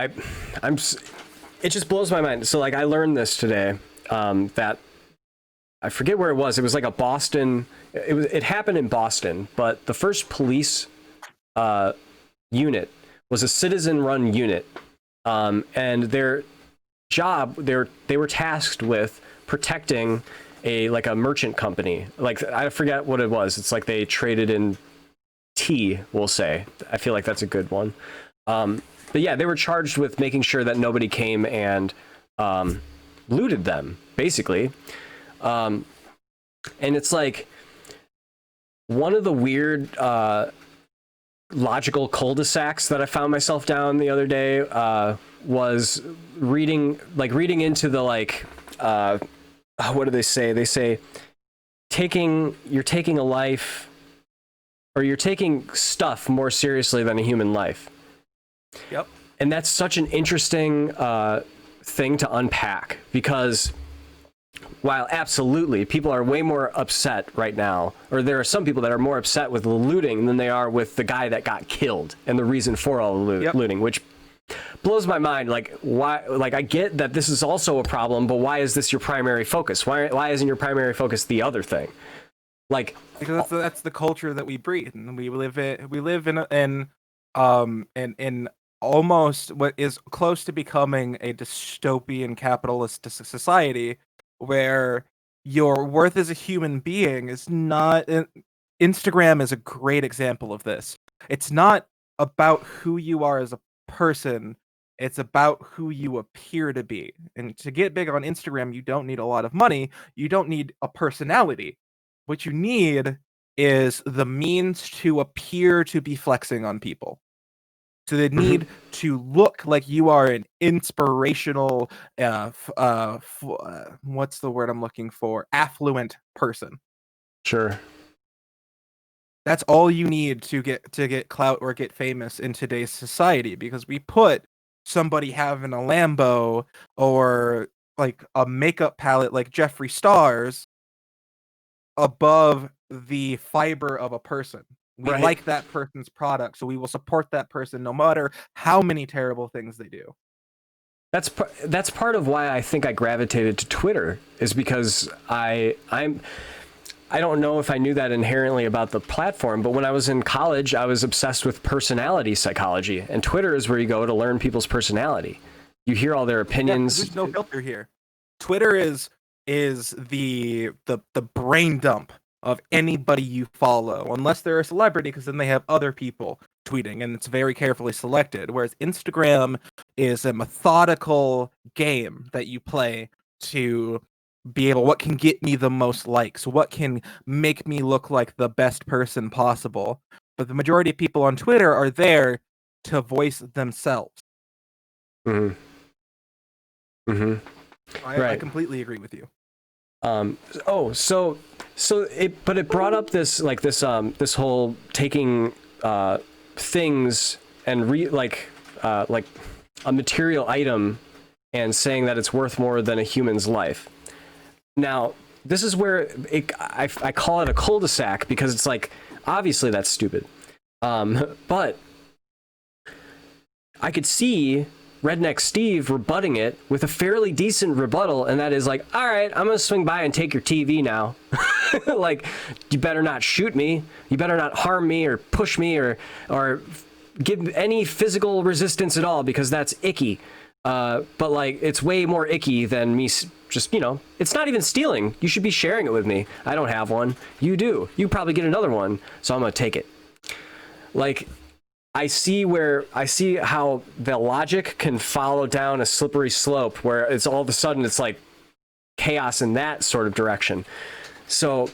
It just blows my mind. So like I learned this today, that I forget where it was. It was like a Boston. It happened in Boston, but the first police unit was a citizen-run unit, and their job they were tasked with protecting a merchant company. Like I forget what it was. It's like they traded in tea, we'll say. I feel like that's a good one. But yeah, they were charged with making sure that nobody came and looted them, basically. And it's like one of the weird logical cul-de-sacs that I found myself down the other day was reading into the what do they say? They say you're taking a life, or you're taking stuff more seriously than a human life. Yep. And that's such an interesting thing to unpack, because while absolutely people are way more upset right now, or there are some people that are more upset with the looting than they are with the guy that got killed and the reason for all the looting, which blows my mind. Like, why? Like, I get that this is also a problem, but why is this your primary focus? Why isn't your primary focus the other thing? Like, because that's the culture that we breathe, and we live in almost what is close to becoming a dystopian capitalist society, where your worth as a human being is not. Instagram is a great example of this. It's not about who you are as a person. It's about who you appear to be. And to get big on Instagram, you don't need a lot of money. You don't need a personality. What you need is the means to appear to be flexing on people. So they need to look like you are an inspirational, what's the word I'm looking for? Affluent person. Sure. That's all you need to get clout or get famous in today's society, because we put somebody having a Lambo or like a makeup palette like Jeffree Star's above the fiber of a person. We like that person's product, so we will support that person no matter how many terrible things they do. That's part of why I think I gravitated to Twitter, is because I don't know if I knew that inherently about the platform, but when I was in college, I was obsessed with personality psychology, and Twitter is where you go to learn people's personality. You hear all their opinions. There's no filter here. Twitter is the brain dump of anybody you follow, unless they're a celebrity, because then they have other people tweeting, and it's very carefully selected. Whereas Instagram is a methodical game that you play to be able, what can get me the most likes, what can make me look like the best person possible. But the majority of people on Twitter are there to voice themselves. I completely agree with you. But it brought up this this whole taking things and like a material item and saying that it's worth more than a human's life. Now, this is where I call it a cul-de-sac, because it's like, obviously that's stupid. But I could see Redneck Steve rebutting it with a fairly decent rebuttal, and that is like, all right, I'm gonna swing by and take your TV now. Like, you better not shoot me, you better not harm me or push me or give any physical resistance at all, because that's icky. But like, it's way more icky than me just, it's not even stealing. You should be sharing it with me. I don't have one. You do. You probably get another one, so I'm gonna take it. Like, I see how the logic can follow down a slippery slope where it's all of a sudden it's like chaos in that sort of direction. So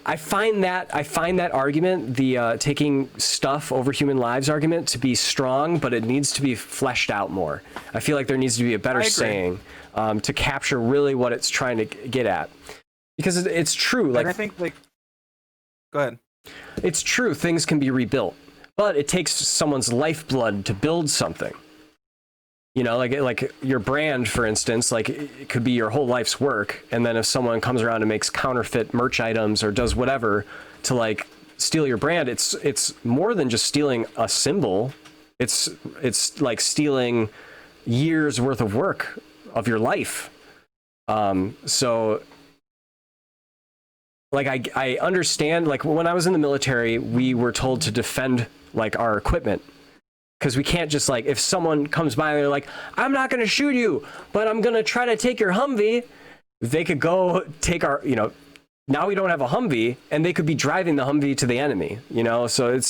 I find that argument, the taking stuff over human lives argument, to be strong, but it needs to be fleshed out more. I feel like there needs to be a better saying to capture really what it's trying to get at, because it's true. Like, and I think, like, go ahead. It's true, things can be rebuilt, but it takes someone's lifeblood to build something. Like your brand, for instance, like it could be your whole life's work, and then if someone comes around and makes counterfeit merch items or does whatever to like steal your brand, it's more than just stealing a symbol. It's like stealing years worth of work of your life. So like I understand, like when I was in the military, we were told to defend like our equipment. Because we can't just, like, if someone comes by and they're like, I'm not going to shoot you, but I'm going to try to take your Humvee, they could go take our, now we don't have a Humvee, and they could be driving the Humvee to the enemy, So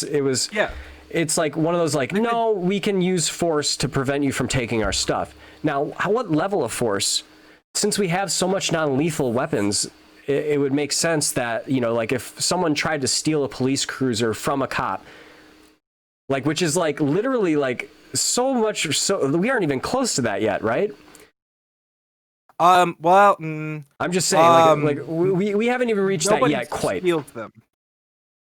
it's like one of those, like, no, we can use force to prevent you from taking our stuff. Now, what level of force? Since we have so much non-lethal weapons, it would make sense that, like, if someone tried to steal a police cruiser from a cop, like, which is like literally like so much. So we aren't even close to that yet, right? Well, I'm just saying, like we haven't even reached that nobody yet, quite. steals them.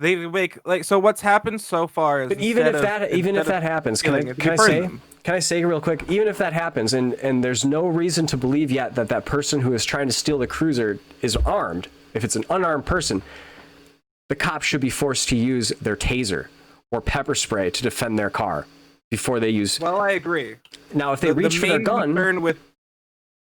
They make like so. What's happened so far is But even if that happens, can I say real quick? Even if that happens, and there's no reason to believe yet that that person who is trying to steal the cruiser is armed. If it's an unarmed person, the cops should be forced to use their taser or pepper spray to defend their car before they use. Well, I agree. Now, if they reach for their gun,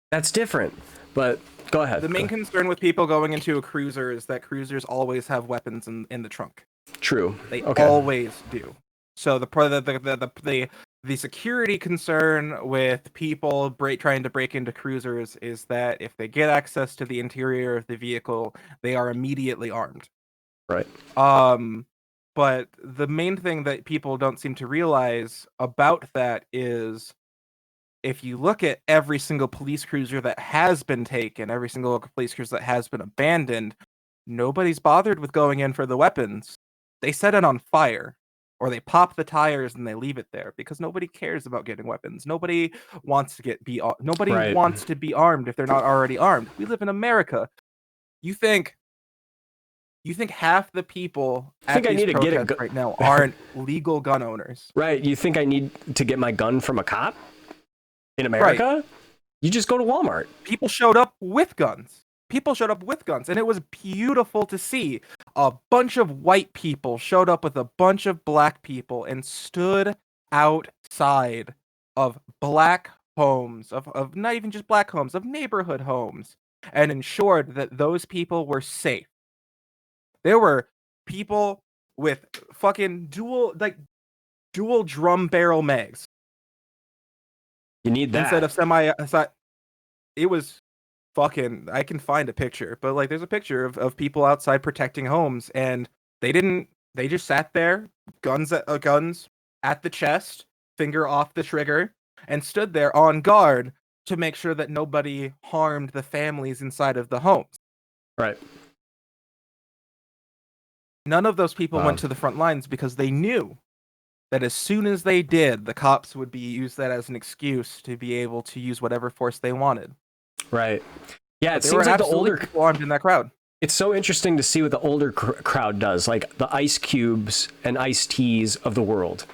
that's different. But go ahead. The main concern with people going into a cruiser is that cruisers always have weapons in the trunk. True. They always do. So the security concern with people trying to break into cruisers is that if they get access to the interior of the vehicle, they are immediately armed. Right. But the main thing that people don't seem to realize about that is, if you look at every single police cruiser that has been taken, every single police cruiser that has been abandoned, nobody's bothered with going in for the weapons. They set it on fire, or they pop the tires and they leave it there because nobody cares about getting weapons. Nobody wants to wants to be armed if they're not already armed. We live in America. You think half the people at these protests right now aren't legal gun owners? Right. You think I need to get my gun from a cop? In America, right. You just go to Walmart. People showed up with guns. And it was beautiful to see. A bunch of white people showed up with a bunch of black people and stood outside of black homes, of not even just black homes, of neighborhood homes, and ensured that those people were safe. There were people with fucking dual drum barrel mags. You need that instead of semi. It was fucking. I can find a picture, but like, there's a picture of people outside protecting homes, and they didn't. They just sat there, guns at the chest, finger off the trigger, and stood there on guard to make sure that nobody harmed the families inside of the homes. Right. None of those people went to the front lines because they knew that as soon as they did, the cops would use that as an excuse to be able to use whatever force they wanted. Right. Yeah, it seems like the older people armed in that crowd. It's so interesting to see what the older crowd does, like the Ice Cubes and Ice Teas of the world.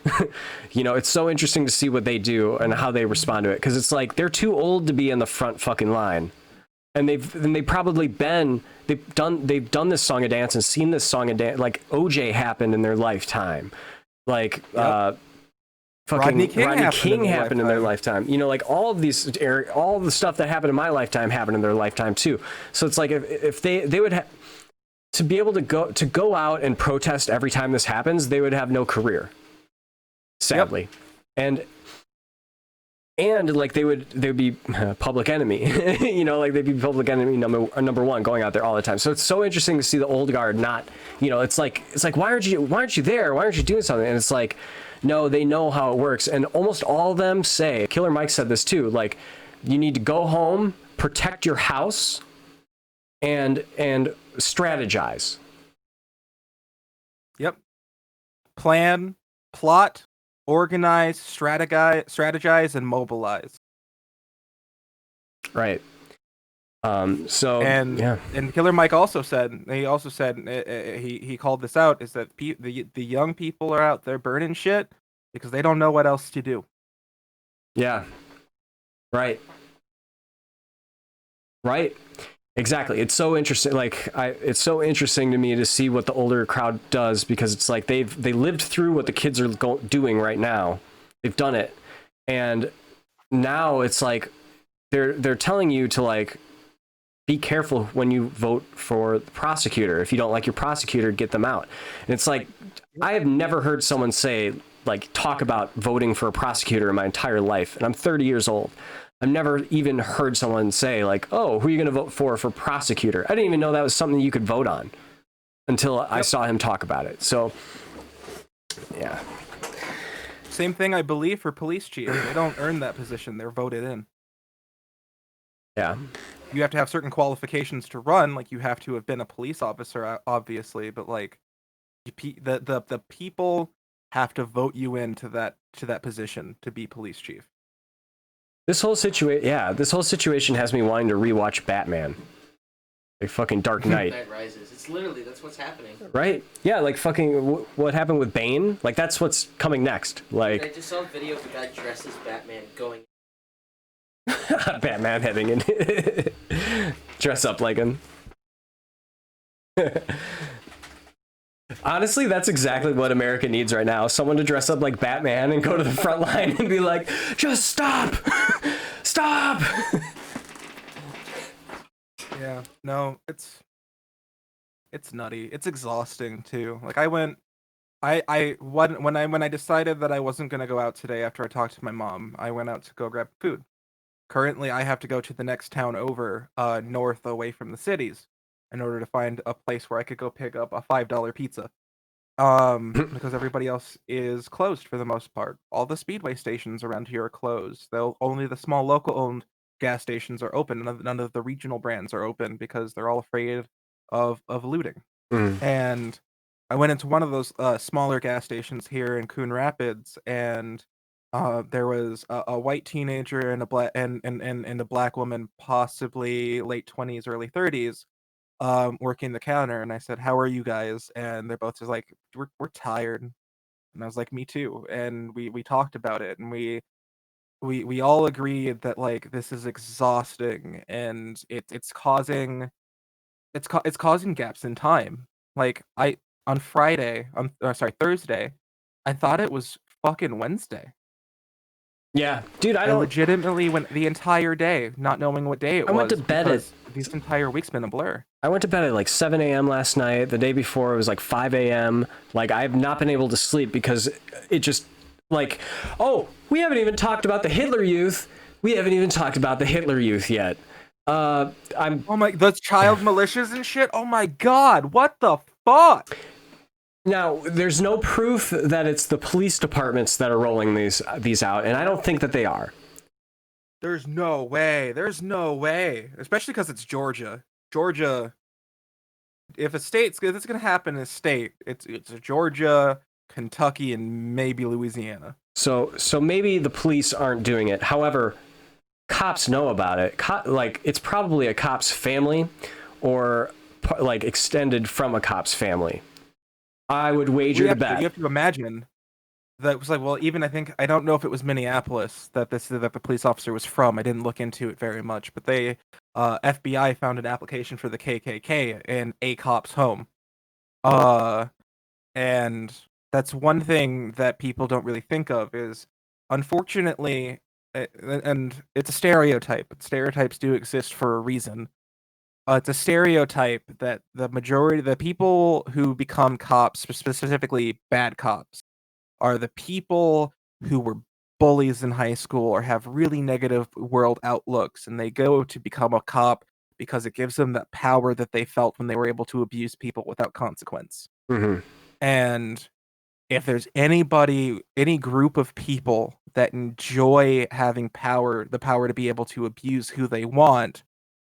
It's so interesting to see what they do and how they respond to it, because it's like they're too old to be in the front fucking line, and they've done this song and dance and seen this song and dance. Like OJ happened in their lifetime. Like fucking Rodney King happened in their lifetime. Like all of these, all the stuff that happened in my lifetime happened in their lifetime too. So it's like if they would to be able to go out and protest every time this happens, they would have no career, sadly. Yep. And like they would be public enemy. Like they'd be public enemy number one, going out there all the time. So it's so interesting to see the old guard not, it's like why aren't you there? Why aren't you doing something? And it's like, no, they know how it works. And almost all of them say, Killer Mike said this too, like, you need to go home, protect your house, and strategize. Yep. Plan, plot, organize, strategize, and mobilize. Right. And Killer Mike also said he called this out, is that the young people are out there burning shit because they don't know what else to do. Yeah. Right. Exactly. It's so interesting. It's so interesting to me to see what the older crowd does, because it's like they lived through what the kids are doing right now. They've done it, and now it's like they're telling you to like be careful when you vote for the prosecutor. If you don't like your prosecutor, get them out. And it's like, I have never heard someone talk about voting for a prosecutor in my entire life, and I'm 30 years old. I've never even heard someone say like, oh, who are you going to vote for prosecutor? I didn't even know that was something you could vote on until I saw him talk about it. So, yeah. Same thing, I believe, for police chief. They don't earn that position. They're voted in. Yeah. You have to have certain qualifications to run. Like, you have to have been a police officer, obviously. But, like, the people have to vote you into that position to be police chief. This whole situation has me wanting to rewatch Batman. Like fucking Dark Knight. Night Rises. It's literally, that's what's happening. Right? Yeah, like fucking what happened with Bane? Like that's what's coming next. Like I just saw a video of a guy dressed as Batman going. Batman heading in. Dress up like him. Honestly, that's exactly what America needs right now. Someone to dress up like Batman and go to the front line and be like, just stop! Stop! Yeah, no, it's nutty. It's exhausting too. Like when I decided that I wasn't gonna go out today after I talked to my mom, I went out to go grab food. Currently, I have to go to the next town over, north away from the cities, in order to find a place where I could go pick up a $5 pizza. Because everybody else is closed for the most part. All the speedway stations around here are closed. Only the small local-owned gas stations are open. None of the regional brands are open because they're all afraid of looting. And I went into one of those smaller gas stations here in Coon Rapids, and there was a white teenager and a black woman, possibly late 20s, early 30s, working the counter. And I said, "How are you guys?" And they're both just like, "We're tired." And I was like, "Me too." And we talked about it, and we all agreed that like this is exhausting, and it's causing gaps in time. Like on Thursday, I thought it was fucking Wednesday. Yeah, dude, I legitimately went the entire day not knowing what day it was. I went to bed at this entire week's been a blur. I went to bed at like 7 a.m. last night. The day before it was like 5 a.m. Like I have not been able to sleep because it just like, oh, we haven't even talked about the Hitler Youth. We haven't even talked about the Hitler Youth yet. Oh my, those child militias and shit. Oh my god, what the fuck? Now, there's no proof that it's the police departments that are rolling these out, and I don't think that they are. There's no way. There's no way. Especially because it's Georgia. Georgia, if it's going to happen in a state, it's Georgia, Kentucky, and maybe Louisiana. So maybe the police aren't doing it. However, cops know about it. Like, it's probably a cop's family or, like, extended from a cop's family. I would wager to bet. You have to imagine that was like, well, even I don't know if it was Minneapolis that the police officer was from. I didn't look into it very much, but they FBI found an application for the KKK in a cop's home. And that's one thing that people don't really think of is, unfortunately, and it's a stereotype, but stereotypes do exist for a reason. It's a stereotype that the majority of the people who become cops, specifically bad cops, are the people who were bullies in high school or have really negative world outlooks, and they go to become a cop because it gives them that power that they felt when they were able to abuse people without consequence. Mm-hmm. And if there's any group of people that enjoy having power, the power to be able to abuse who they want,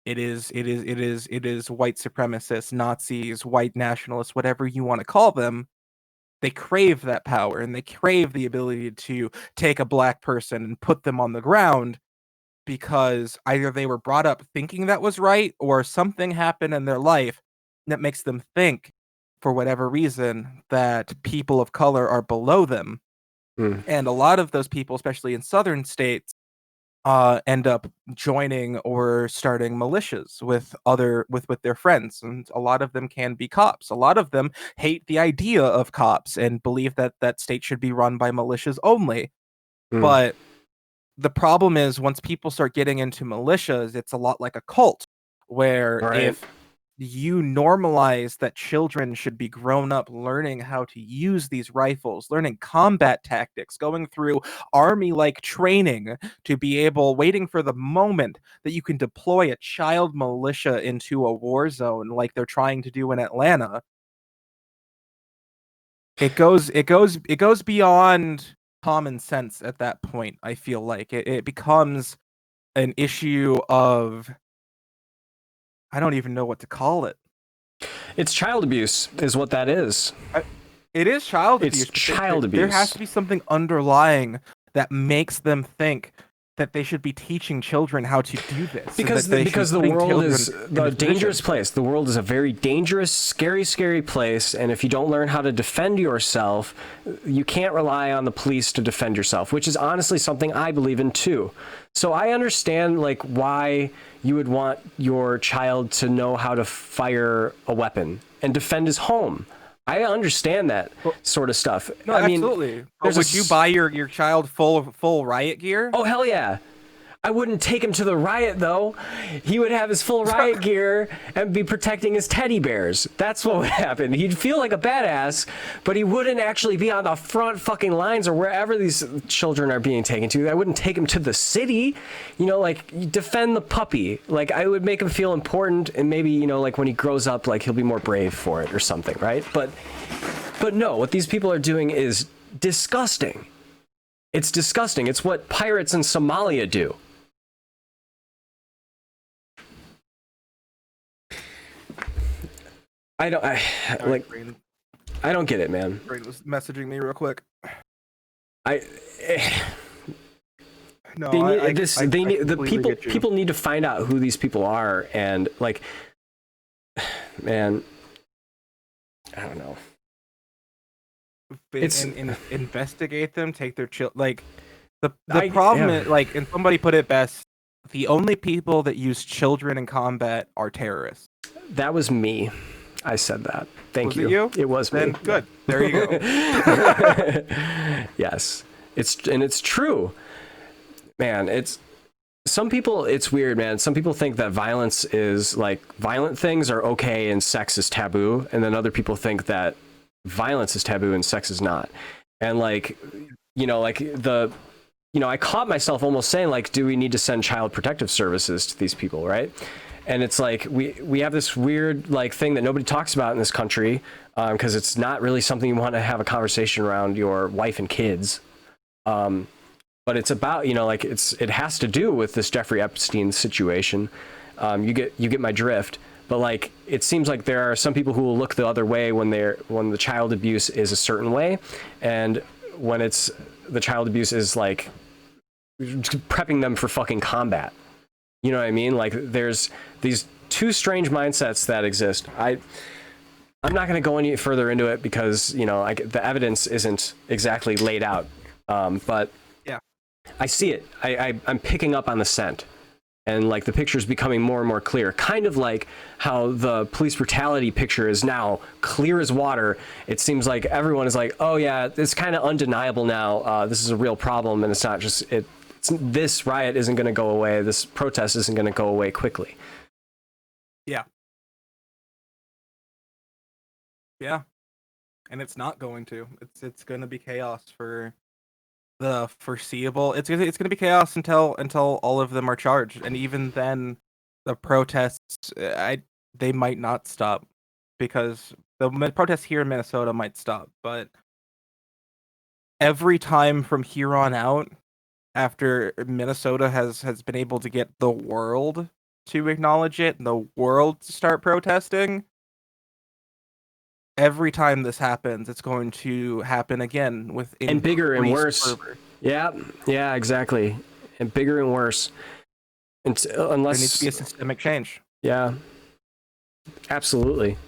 it is white supremacists, Nazis, white nationalists, whatever you want to call them. They crave that power, and they crave the ability to take a black person and put them on the ground because either they were brought up thinking that was right, or something happened in their life that makes them think, for whatever reason, that people of color are below them. And a lot of those people, especially in southern states, end up joining or starting militias with their friends, and a lot of them can be cops. A lot of them hate the idea of cops and believe that state should be run by militias only. But the problem is, once people start getting into militias, it's a lot like a cult, where if you normalize that children should be grown up learning how to use these rifles, learning combat tactics, going through army-like training to be waiting for the moment that you can deploy a child militia into a war zone like they're trying to do in Atlanta. It goes beyond common sense at that point. I feel like it becomes an issue of, I don't even know what to call it. It's child abuse is what that is. It is child It's abuse. child There abuse. has to be something underlying that makes them think that they should be teaching children how to do this. Because the world is a dangerous place. The world is a very dangerous, scary place. And if you don't learn how to defend yourself, you can't rely on the police to defend yourself, which is honestly something I believe in too. So I understand like why you would want your child to know how to fire a weapon and defend his home. I understand that sort of stuff. No, I mean, absolutely. Would you buy your child full riot gear? Oh, hell yeah. I wouldn't take him to the riot, though. He would have his full riot gear and be protecting his teddy bears. That's what would happen. He'd feel like a badass, but he wouldn't actually be on the front fucking lines or wherever these children are being taken to. I wouldn't take him to the city. You know, like, defend the puppy. Like, I would make him feel important, and maybe, you know, like, when he grows up, like, he'll be more brave for it or something, right? But no, what these people are doing is disgusting. It's disgusting. It's what pirates in Somalia do. I don't get it, man. Brain was messaging me real quick. People need to find out who these people are, and like, man, I don't know. Investigate them, take their like the problem is, like, and somebody put it best, the only people that use children in combat are terrorists. That was me. I said that. Thank you. Was it you? It was then me. Good. There you go. Yes. It's true. Man, it's weird, man. Some people think that violence is like violent things are okay and sex is taboo, and then other people think that violence is taboo and sex is not. And like, you know, like I caught myself almost saying like, do we need to send child protective services to these people, right? And it's like we have this weird like thing that nobody talks about in this country, because it's not really something you want to have a conversation around your wife and kids. But it's about, you know, like it has to do with this Jeffrey Epstein situation. You get my drift. But like it seems like there are some people who will look the other way when the child abuse is a certain way, and when the child abuse is like prepping them for fucking combat. You know what I mean? Like there's these two strange mindsets that exist. I'm not going to go any further into it because, you know, the evidence isn't exactly laid out. But yeah, I see it. I'm picking up on the scent, and like the picture is becoming more and more clear. Kind of like how the police brutality picture is now clear as water. It seems like everyone is like, oh yeah, it's kind of undeniable now. This is a real problem, and it's not just it. This riot isn't going to go away. This protest isn't going to go away quickly. Yeah. Yeah. And it's not going to. It's going to be chaos for the foreseeable. It's going to be chaos until all of them are charged, and even then, the protests they might not stop, because the protests here in Minnesota might stop, but every time from here on out, after Minnesota has been able to get the world to acknowledge it and the world to start protesting, every time this happens, it's going to happen again with and bigger and worse. Fervor. Yeah, exactly, and bigger and worse. Unless there needs to be a systemic change. Yeah, absolutely.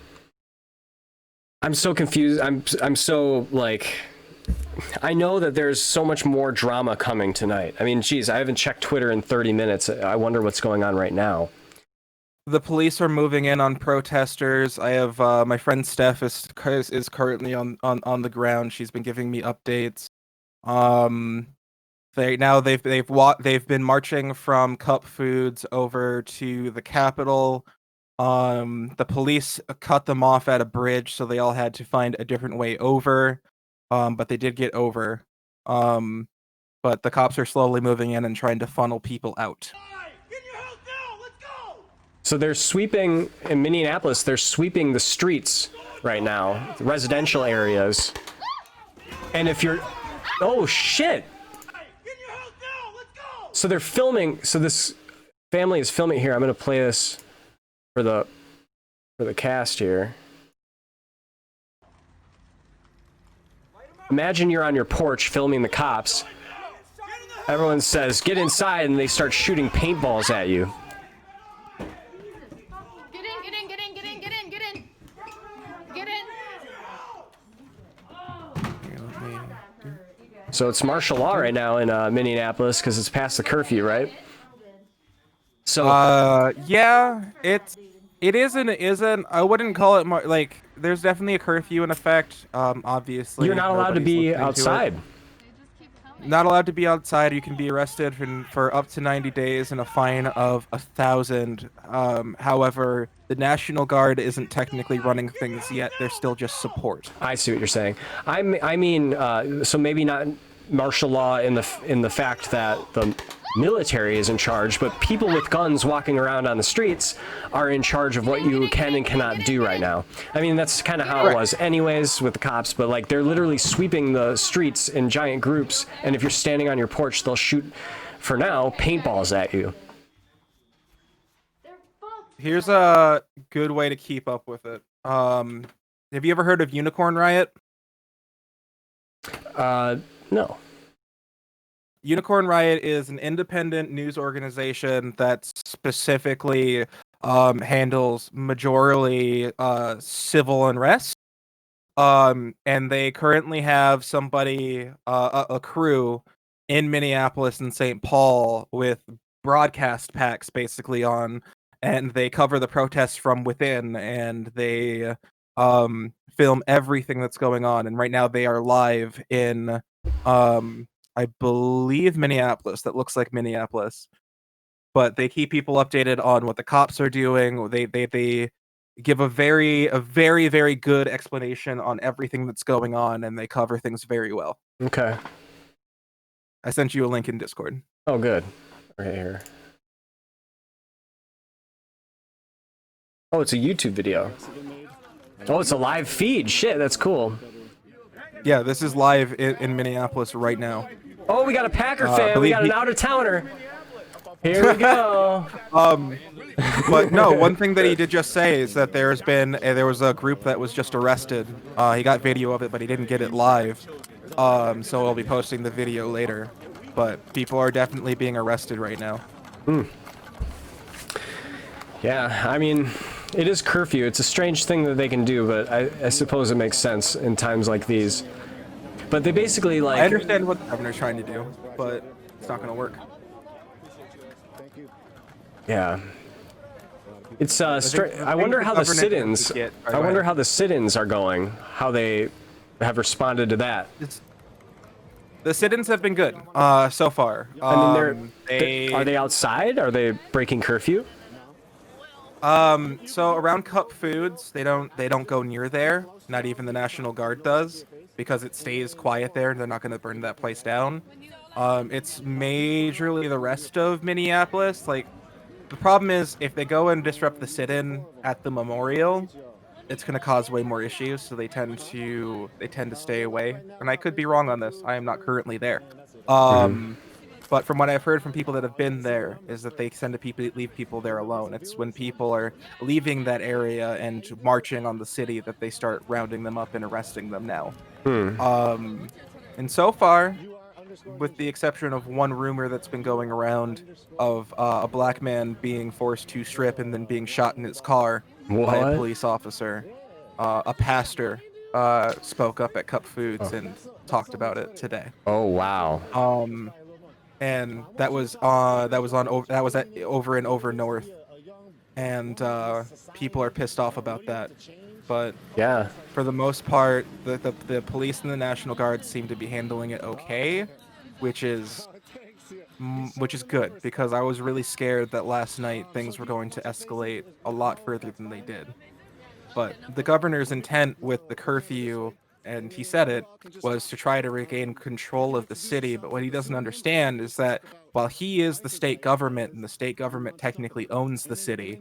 I'm so confused. I'm so like. I know that there's so much more drama coming tonight. I mean, geez, I haven't checked Twitter in 30 minutes. I wonder what's going on right now. The police are moving in on protesters. I have my friend Steph is currently on the ground. She's been giving me updates. They've been marching from Cup Foods over to the Capitol. The police cut them off at a bridge, so they all had to find a different way over. But they did get over. But the cops are slowly moving in and trying to funnel people out. Get your help now! Let's go! So they're sweeping in Minneapolis. They're sweeping the streets right now, the residential areas. And if you're, oh shit! Get your help now! Let's go! So they're filming. So this family is filming here. I'm gonna play this for the cast here. Imagine you're on your porch filming the cops. Everyone says, get inside, and they start shooting paintballs at you. Get in, get in, get in, get in, get in, get in. Get in. So it's martial law right now in Minneapolis because it's past the curfew, right? So yeah, it isn't. I wouldn't call it like. There's definitely a curfew in effect. Obviously, you're not allowed to nobody's be listening to it. outside. Not allowed to be outside. You can be arrested for up to 90 days and a fine of 1,000. However, the National Guard isn't technically running things yet. They're still just support. I see what you're saying. I mean, so maybe not martial law in the fact that the military is in charge, but people with guns walking around on the streets are in charge of what you can and cannot do right now. I mean, that's kind of how it was anyways with the cops, but like they're literally sweeping the streets in giant groups, and if you're standing on your porch, they'll shoot, for now, paintballs at you. Here's a good way to keep up with it. Have you ever heard of Unicorn Riot? No. Unicorn Riot is an independent news organization that specifically handles majorly civil unrest. And they currently have somebody, a crew in Minneapolis and St. Paul with broadcast packs basically on, and they cover the protests from within, and they film everything that's going on. And right now they are live in I believe Minneapolis. That looks like Minneapolis. But they keep people updated on what the cops are doing. They give a very very good explanation on everything that's going on, and they cover things very well. Okay. I sent you a link in Discord. Oh, good. Right here. Oh, it's a YouTube video. Oh, it's a live feed. Shit, that's cool. Yeah, this is live in Minneapolis right now. Oh, we got a Packer fan. We got an out-of-towner. Here we go. But no, one thing that he did just say is that there was a group that was just arrested. He got video of it, but he didn't get it live. So I'll be posting the video later. But people are definitely being arrested right now. Yeah, I mean, it is curfew. It's a strange thing that they can do, but I suppose it makes sense in times like these. But they basically, like... I understand what the governor's trying to do, but it's not going to work. Yeah. It's, I wonder how the sit-ins... I wonder how the sit-ins are going, how they have responded to that. The sit-ins have been good, so far. I mean, are they outside? Are they breaking curfew? So around Cup Foods, they don't go near there. Not even the National Guard does, because it stays quiet there. They're not going to burn that place down. It's majorly the rest of Minneapolis. Like, the problem is if they go and disrupt the sit-in at the memorial, it's going to cause way more issues. So they tend to stay away. And I could be wrong on this. I am not currently there. But from what I've heard from people that have been there, is that they tend to leave people there alone. It's when people are leaving that area and marching on the city that they start rounding them up and arresting them now. And so far, with the exception of one rumor that's been going around of a black man being forced to strip and then being shot in his car by a police officer, a pastor spoke up at Cup Foods and talked about it today. Oh, wow. And that was over in Over North, and people are pissed off about that. But yeah, for the most part, the police and the National Guard seem to be handling it okay, which is good, because I was really scared that last night things were going to escalate a lot further than they did. But the governor's intent with the curfew, and he said it, was to try to regain control of the city. But what he doesn't understand is that while he is the state government, and the state government technically owns the city,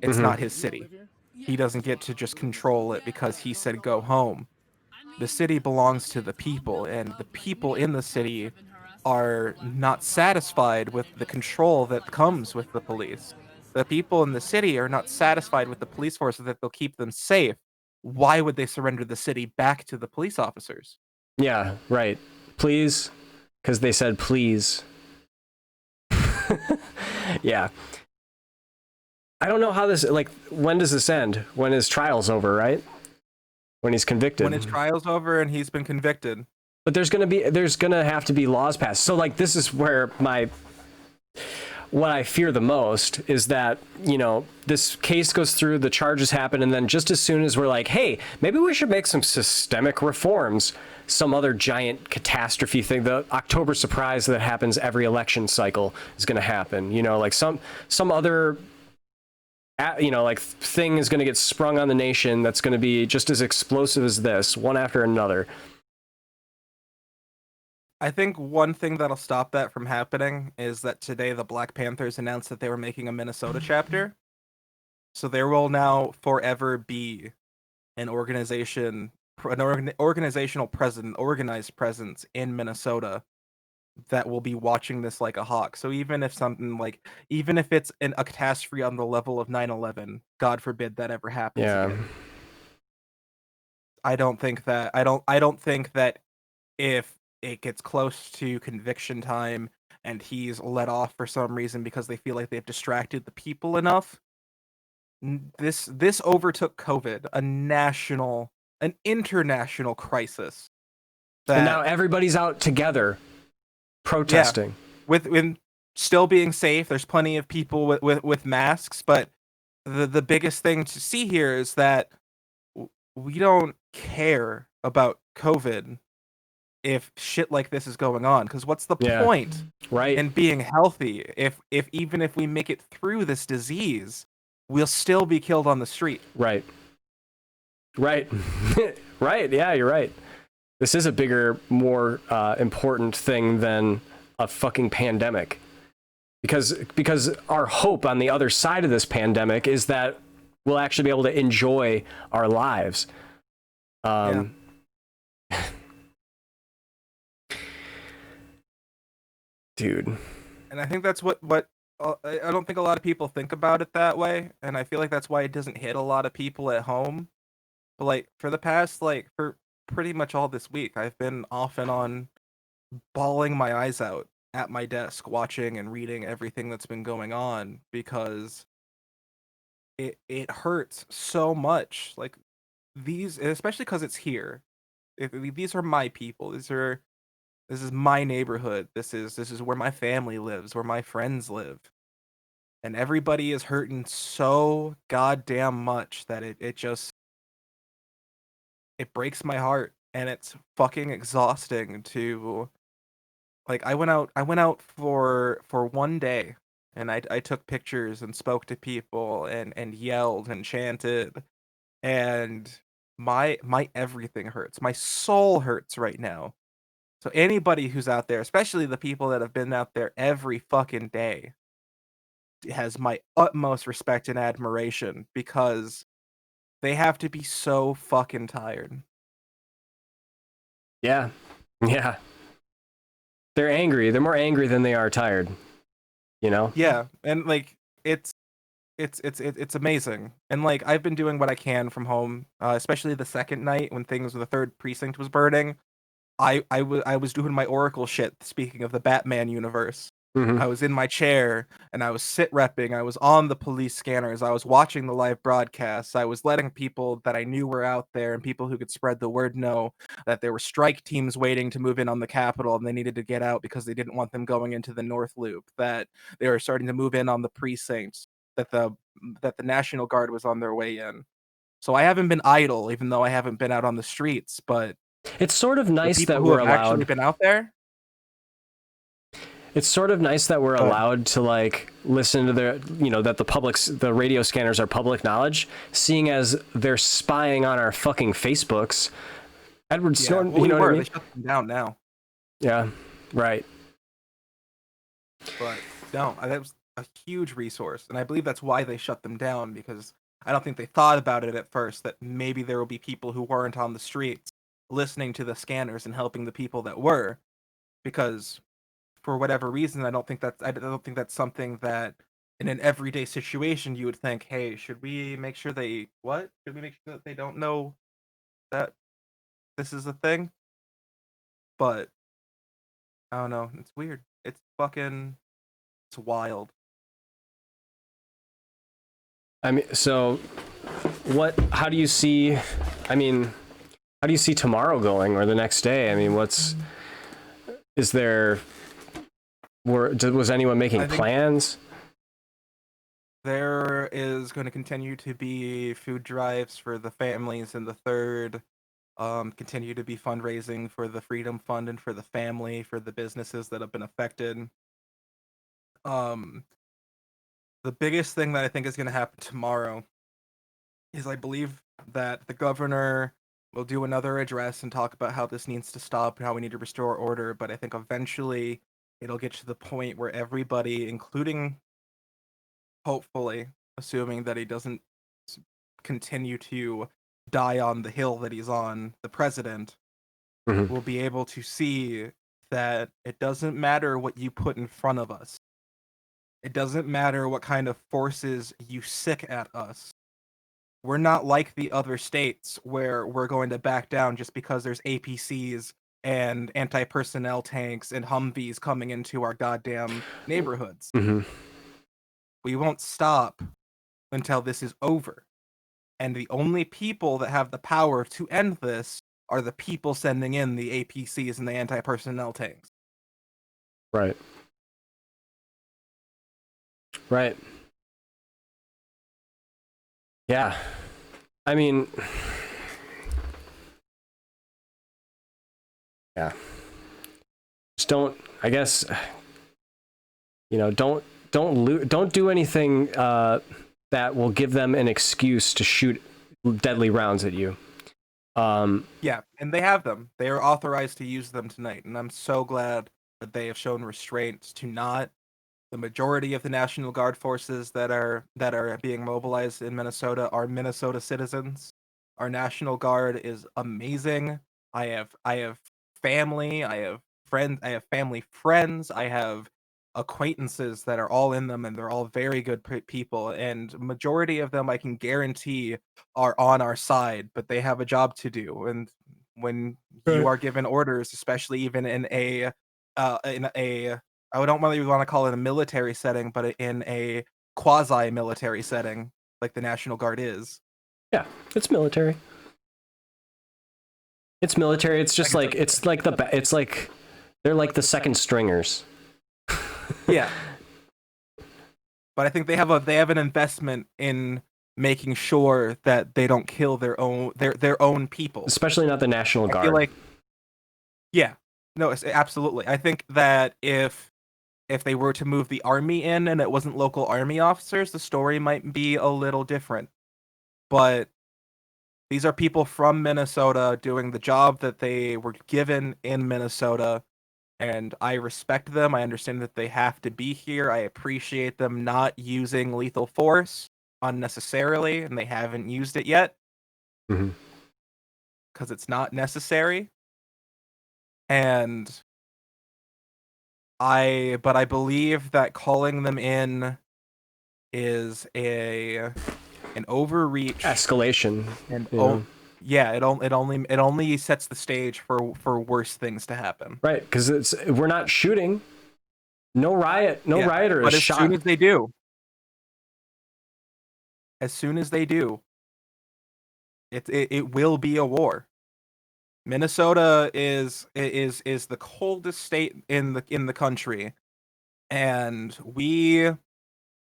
it's not his city. He doesn't get to just control it because he said go home. The city belongs to the people, and the people in the city are not satisfied with the control that comes with the police. The people in the city are not satisfied with the police force, that they'll keep them safe. why would they surrender the city back to the police officers? Yeah, right. Please, because they said please. Yeah. I don't know how this, like, when does this end? When his trial's over, right? When he's convicted. When his trial's over and he's been convicted. But there's gonna have to be laws passed. So, like, this is where what I fear the most is that, you know, this case goes through, the charges happen, and then just as soon as we're like, hey, maybe we should make some systemic reforms, some other giant catastrophe thing, the October surprise that happens every election cycle is going to happen. You know, like some other, you know, like thing is going to get sprung on the nation that's going to be just as explosive as this, one after another. I think one thing that'll stop that from happening is that today the Black Panthers announced that they were making a Minnesota chapter. So there will now forever be an organizational organized presence in Minnesota that will be watching this like a hawk. So even if it's a catastrophe on the level of 9/11, God forbid that ever happens again. I don't think that if it gets close to conviction time and he's let off for some reason because they feel like they've distracted the people enough, this overtook COVID, an international crisis. And now everybody's out together protesting. Yeah, with still being safe. There's plenty of people with masks, but the biggest thing to see here is that we don't care about COVID if shit like this is going on, because what's the point in being healthy if even if we make it through this disease, we'll still be killed on the street. Right. Yeah, you're right. This is a bigger, more important thing than a fucking pandemic, because our hope on the other side of this pandemic is that we'll actually be able to enjoy our lives. Dude. And I think that's what I don't think a lot of people think about it that way, and I feel like that's why it doesn't hit a lot of people at home. But like for the past for pretty much all this week, I've been off and on bawling my eyes out at my desk watching and reading everything that's been going on, because it hurts so much. Like these, especially because it's here. These are my people. This is my neighborhood. This is where my family lives, where my friends live. And everybody is hurting so goddamn much that it breaks my heart, and it's fucking exhausting to I went out for one day, and I took pictures and spoke to people and yelled and chanted, and my everything hurts. My soul hurts right now. So anybody who's out there, especially the people that have been out there every fucking day, has my utmost respect and admiration, because they have to be so fucking tired. Yeah. They're angry. They're more angry than they are tired. You know? Yeah, and it's amazing. And I've been doing what I can from home, especially the second night when the third precinct was burning. I was doing my Oracle shit, speaking of the Batman universe. Mm-hmm. I was in my chair and I was sit repping. I was on the police scanners. I was watching the live broadcasts. I was letting people that I knew were out there and people who could spread the word know that there were strike teams waiting to move in on the Capitol, and they needed to get out because they didn't want them going into the North Loop, that they were starting to move in on the precincts, that the National Guard was on their way in. So I haven't been idle, even though I haven't been out on the streets, but it's sort of nice that we're allowed. Actually been out there. It's sort of nice that we're allowed to listen to that the radio scanners are public knowledge, seeing as they're spying on our fucking Facebooks. Edward Snowden, well, you know what I mean? They shut them down now. Yeah, right. But no, that was a huge resource, and I believe that's why they shut them down, because I don't think they thought about it at first, that maybe there will be people who weren't on the streets listening to the scanners and helping the people that were, because for whatever reason, I don't think that's something that in an everyday situation, you would think, hey, should we make sure they what? Should we make sure that they don't know that this is a thing? But I don't know. It's weird. It's wild. I mean, so how do you see, I mean, how do you see tomorrow going or the next day? I mean, was anyone making plans? There is going to continue to be food drives for the families in the third. Continue to be fundraising for the Freedom Fund and for the family, for the businesses that have been affected. The biggest thing that I think is going to happen tomorrow is I believe that the governor will do another address and talk about how this needs to stop and how we need to restore order. But I think eventually it'll get to the point where everybody, including hopefully, assuming that he doesn't continue to die on the hill that he's on, the president, will be able to see that it doesn't matter what you put in front of us. It doesn't matter what kind of forces you sick at us. We're not like the other states where we're going to back down just because there's APCs and anti-personnel tanks and Humvees coming into our goddamn neighborhoods. We won't stop until this is over. And the only people that have the power to end this are the people sending in the APCs and the anti-personnel tanks. Right. Right. Yeah. I mean, yeah. Just don't, I guess, you know, don't do anything that will give them an excuse to shoot deadly rounds at you. Yeah, and they have them. They are authorized to use them tonight, and I'm so glad that they have shown restraint to not. The majority of the National Guard forces that are being mobilized in Minnesota are Minnesota citizens. Our National Guard is amazing. I have family, I have friends, I have family friends, I have acquaintances that are all in them, and they're all very good people. And majority of them, I can guarantee, are on our side, but they have a job to do. And when you are given orders, especially even in a I don't really want to call it a military setting, but in a quasi-military setting, like the National Guard is. Yeah, it's military. It's military. It's just like it's like they're like the second stringers. Yeah, but I think they have an investment in making sure that they don't kill their own people, especially not the National Guard. I feel like, yeah, no, absolutely. I think that if they were to move the army in and it wasn't local army officers, the story might be a little different. But these are people from Minnesota doing the job that they were given in Minnesota, and I respect them. I understand that they have to be here. I appreciate them not using lethal force unnecessarily, and they haven't used it yet because it's not necessary. And I believe that calling them in is an overreach, escalation, and it only sets the stage for worse things to happen. Right, because we're not shooting. No rioter is shot. As soon as they do, it will be a war. Minnesota is the coldest state in the country, and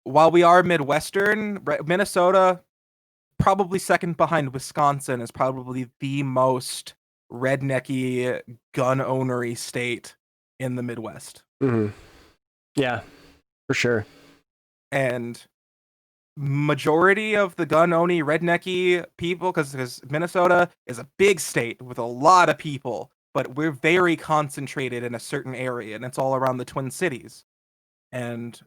while we are Midwestern, Minnesota, probably second behind Wisconsin, is probably the most rednecky, gun ownery state in the Midwest. Yeah, for sure. And majority of the gun-owning rednecky people, because Minnesota is a big state with a lot of people, but we're very concentrated in a certain area, and it's all around the Twin Cities. And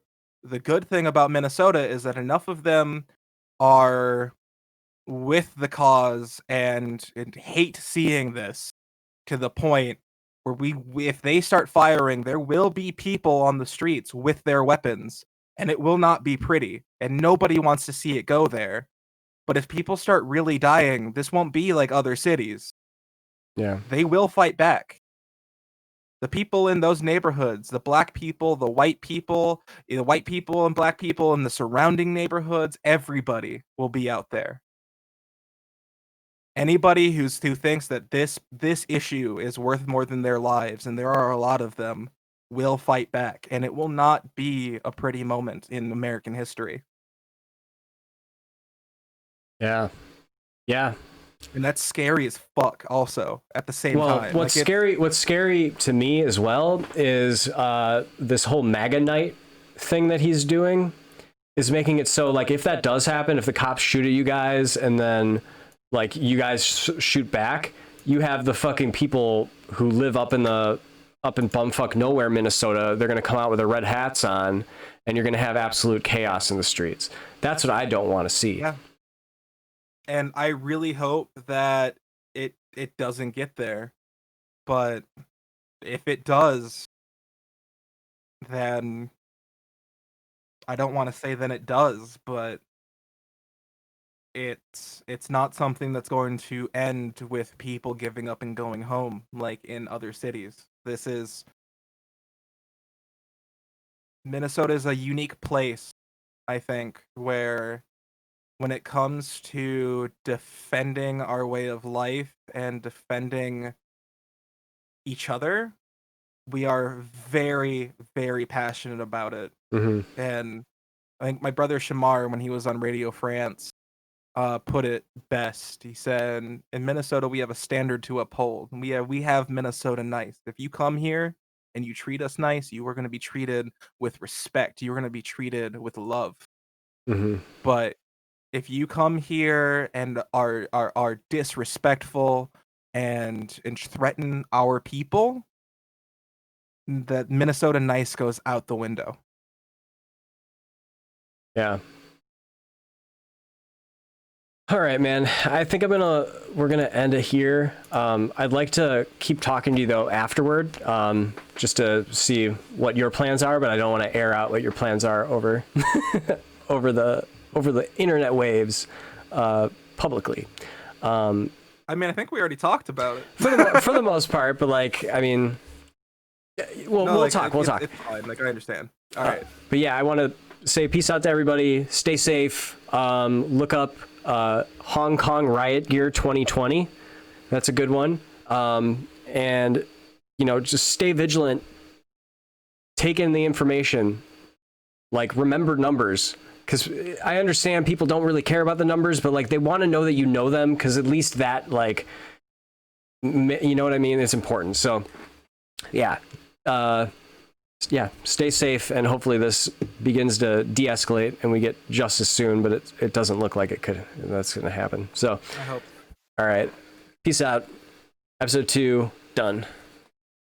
the good thing about Minnesota is that enough of them are with the cause and hate seeing this to the point where if they start firing, there will be people on the streets with their weapons and it will not be pretty, and nobody wants to see it go there. But if people start really dying, this won't be like other cities. Yeah. They will fight back. The people in those neighborhoods, the black people, the white people and black people in the surrounding neighborhoods, everybody will be out there. Anybody who thinks that this issue is worth more than their lives, and there are a lot of them, will fight back, and it will not be a pretty moment in American history. Yeah. Yeah. And that's scary as fuck also at the same time. What's scary to me as well is this whole MAGA night thing that he's doing is making it so, like, if that does happen, if the cops shoot at you guys and then like you guys shoot back, you have the fucking people who live up in bumfuck nowhere, Minnesota. They're going to come out with their red hats on, and you're going to have absolute chaos in the streets. That's what I don't want to see. Yeah. And I really hope that it doesn't get there. But if it does, then I don't want to say then it does, but it's not something that's going to end with people giving up and going home like in other cities. Minnesota is a unique place, I think, where when it comes to defending our way of life and defending each other, we are very, very passionate about it. Mm-hmm. And I think my brother Shamar, when he was on Radio France, put it best. He said, in Minnesota, we have a standard to uphold. We have Minnesota nice. If you come here and you treat us nice, you are going to be treated with respect. You're going to be treated with love. Mm-hmm. But if you come here and are disrespectful and threaten our people, that Minnesota nice goes out the window. Yeah. All right, man. I think we're gonna end it here. I'd like to keep talking to you though afterward, just to see what your plans are, but I don't want to air out what your plans are over over the internet waves publicly. I mean, I think we already talked about it for the most part, but like, I mean, we'll talk. It's fine. Like, I understand. All right. But yeah, I want to say peace out to everybody. Stay safe. Look up Hong Kong Riot Gear 2020. That's a good one. And just stay vigilant. Take in the information. Like, remember numbers. Because I understand people don't really care about the numbers, but like they want to know that you know them, because at least that, like, you know what I mean? It's important. So yeah. Stay safe, and hopefully this begins to de-escalate and we get justice soon, but it doesn't look like that's going to happen. So I hope. All right. Peace out. Episode 2 done.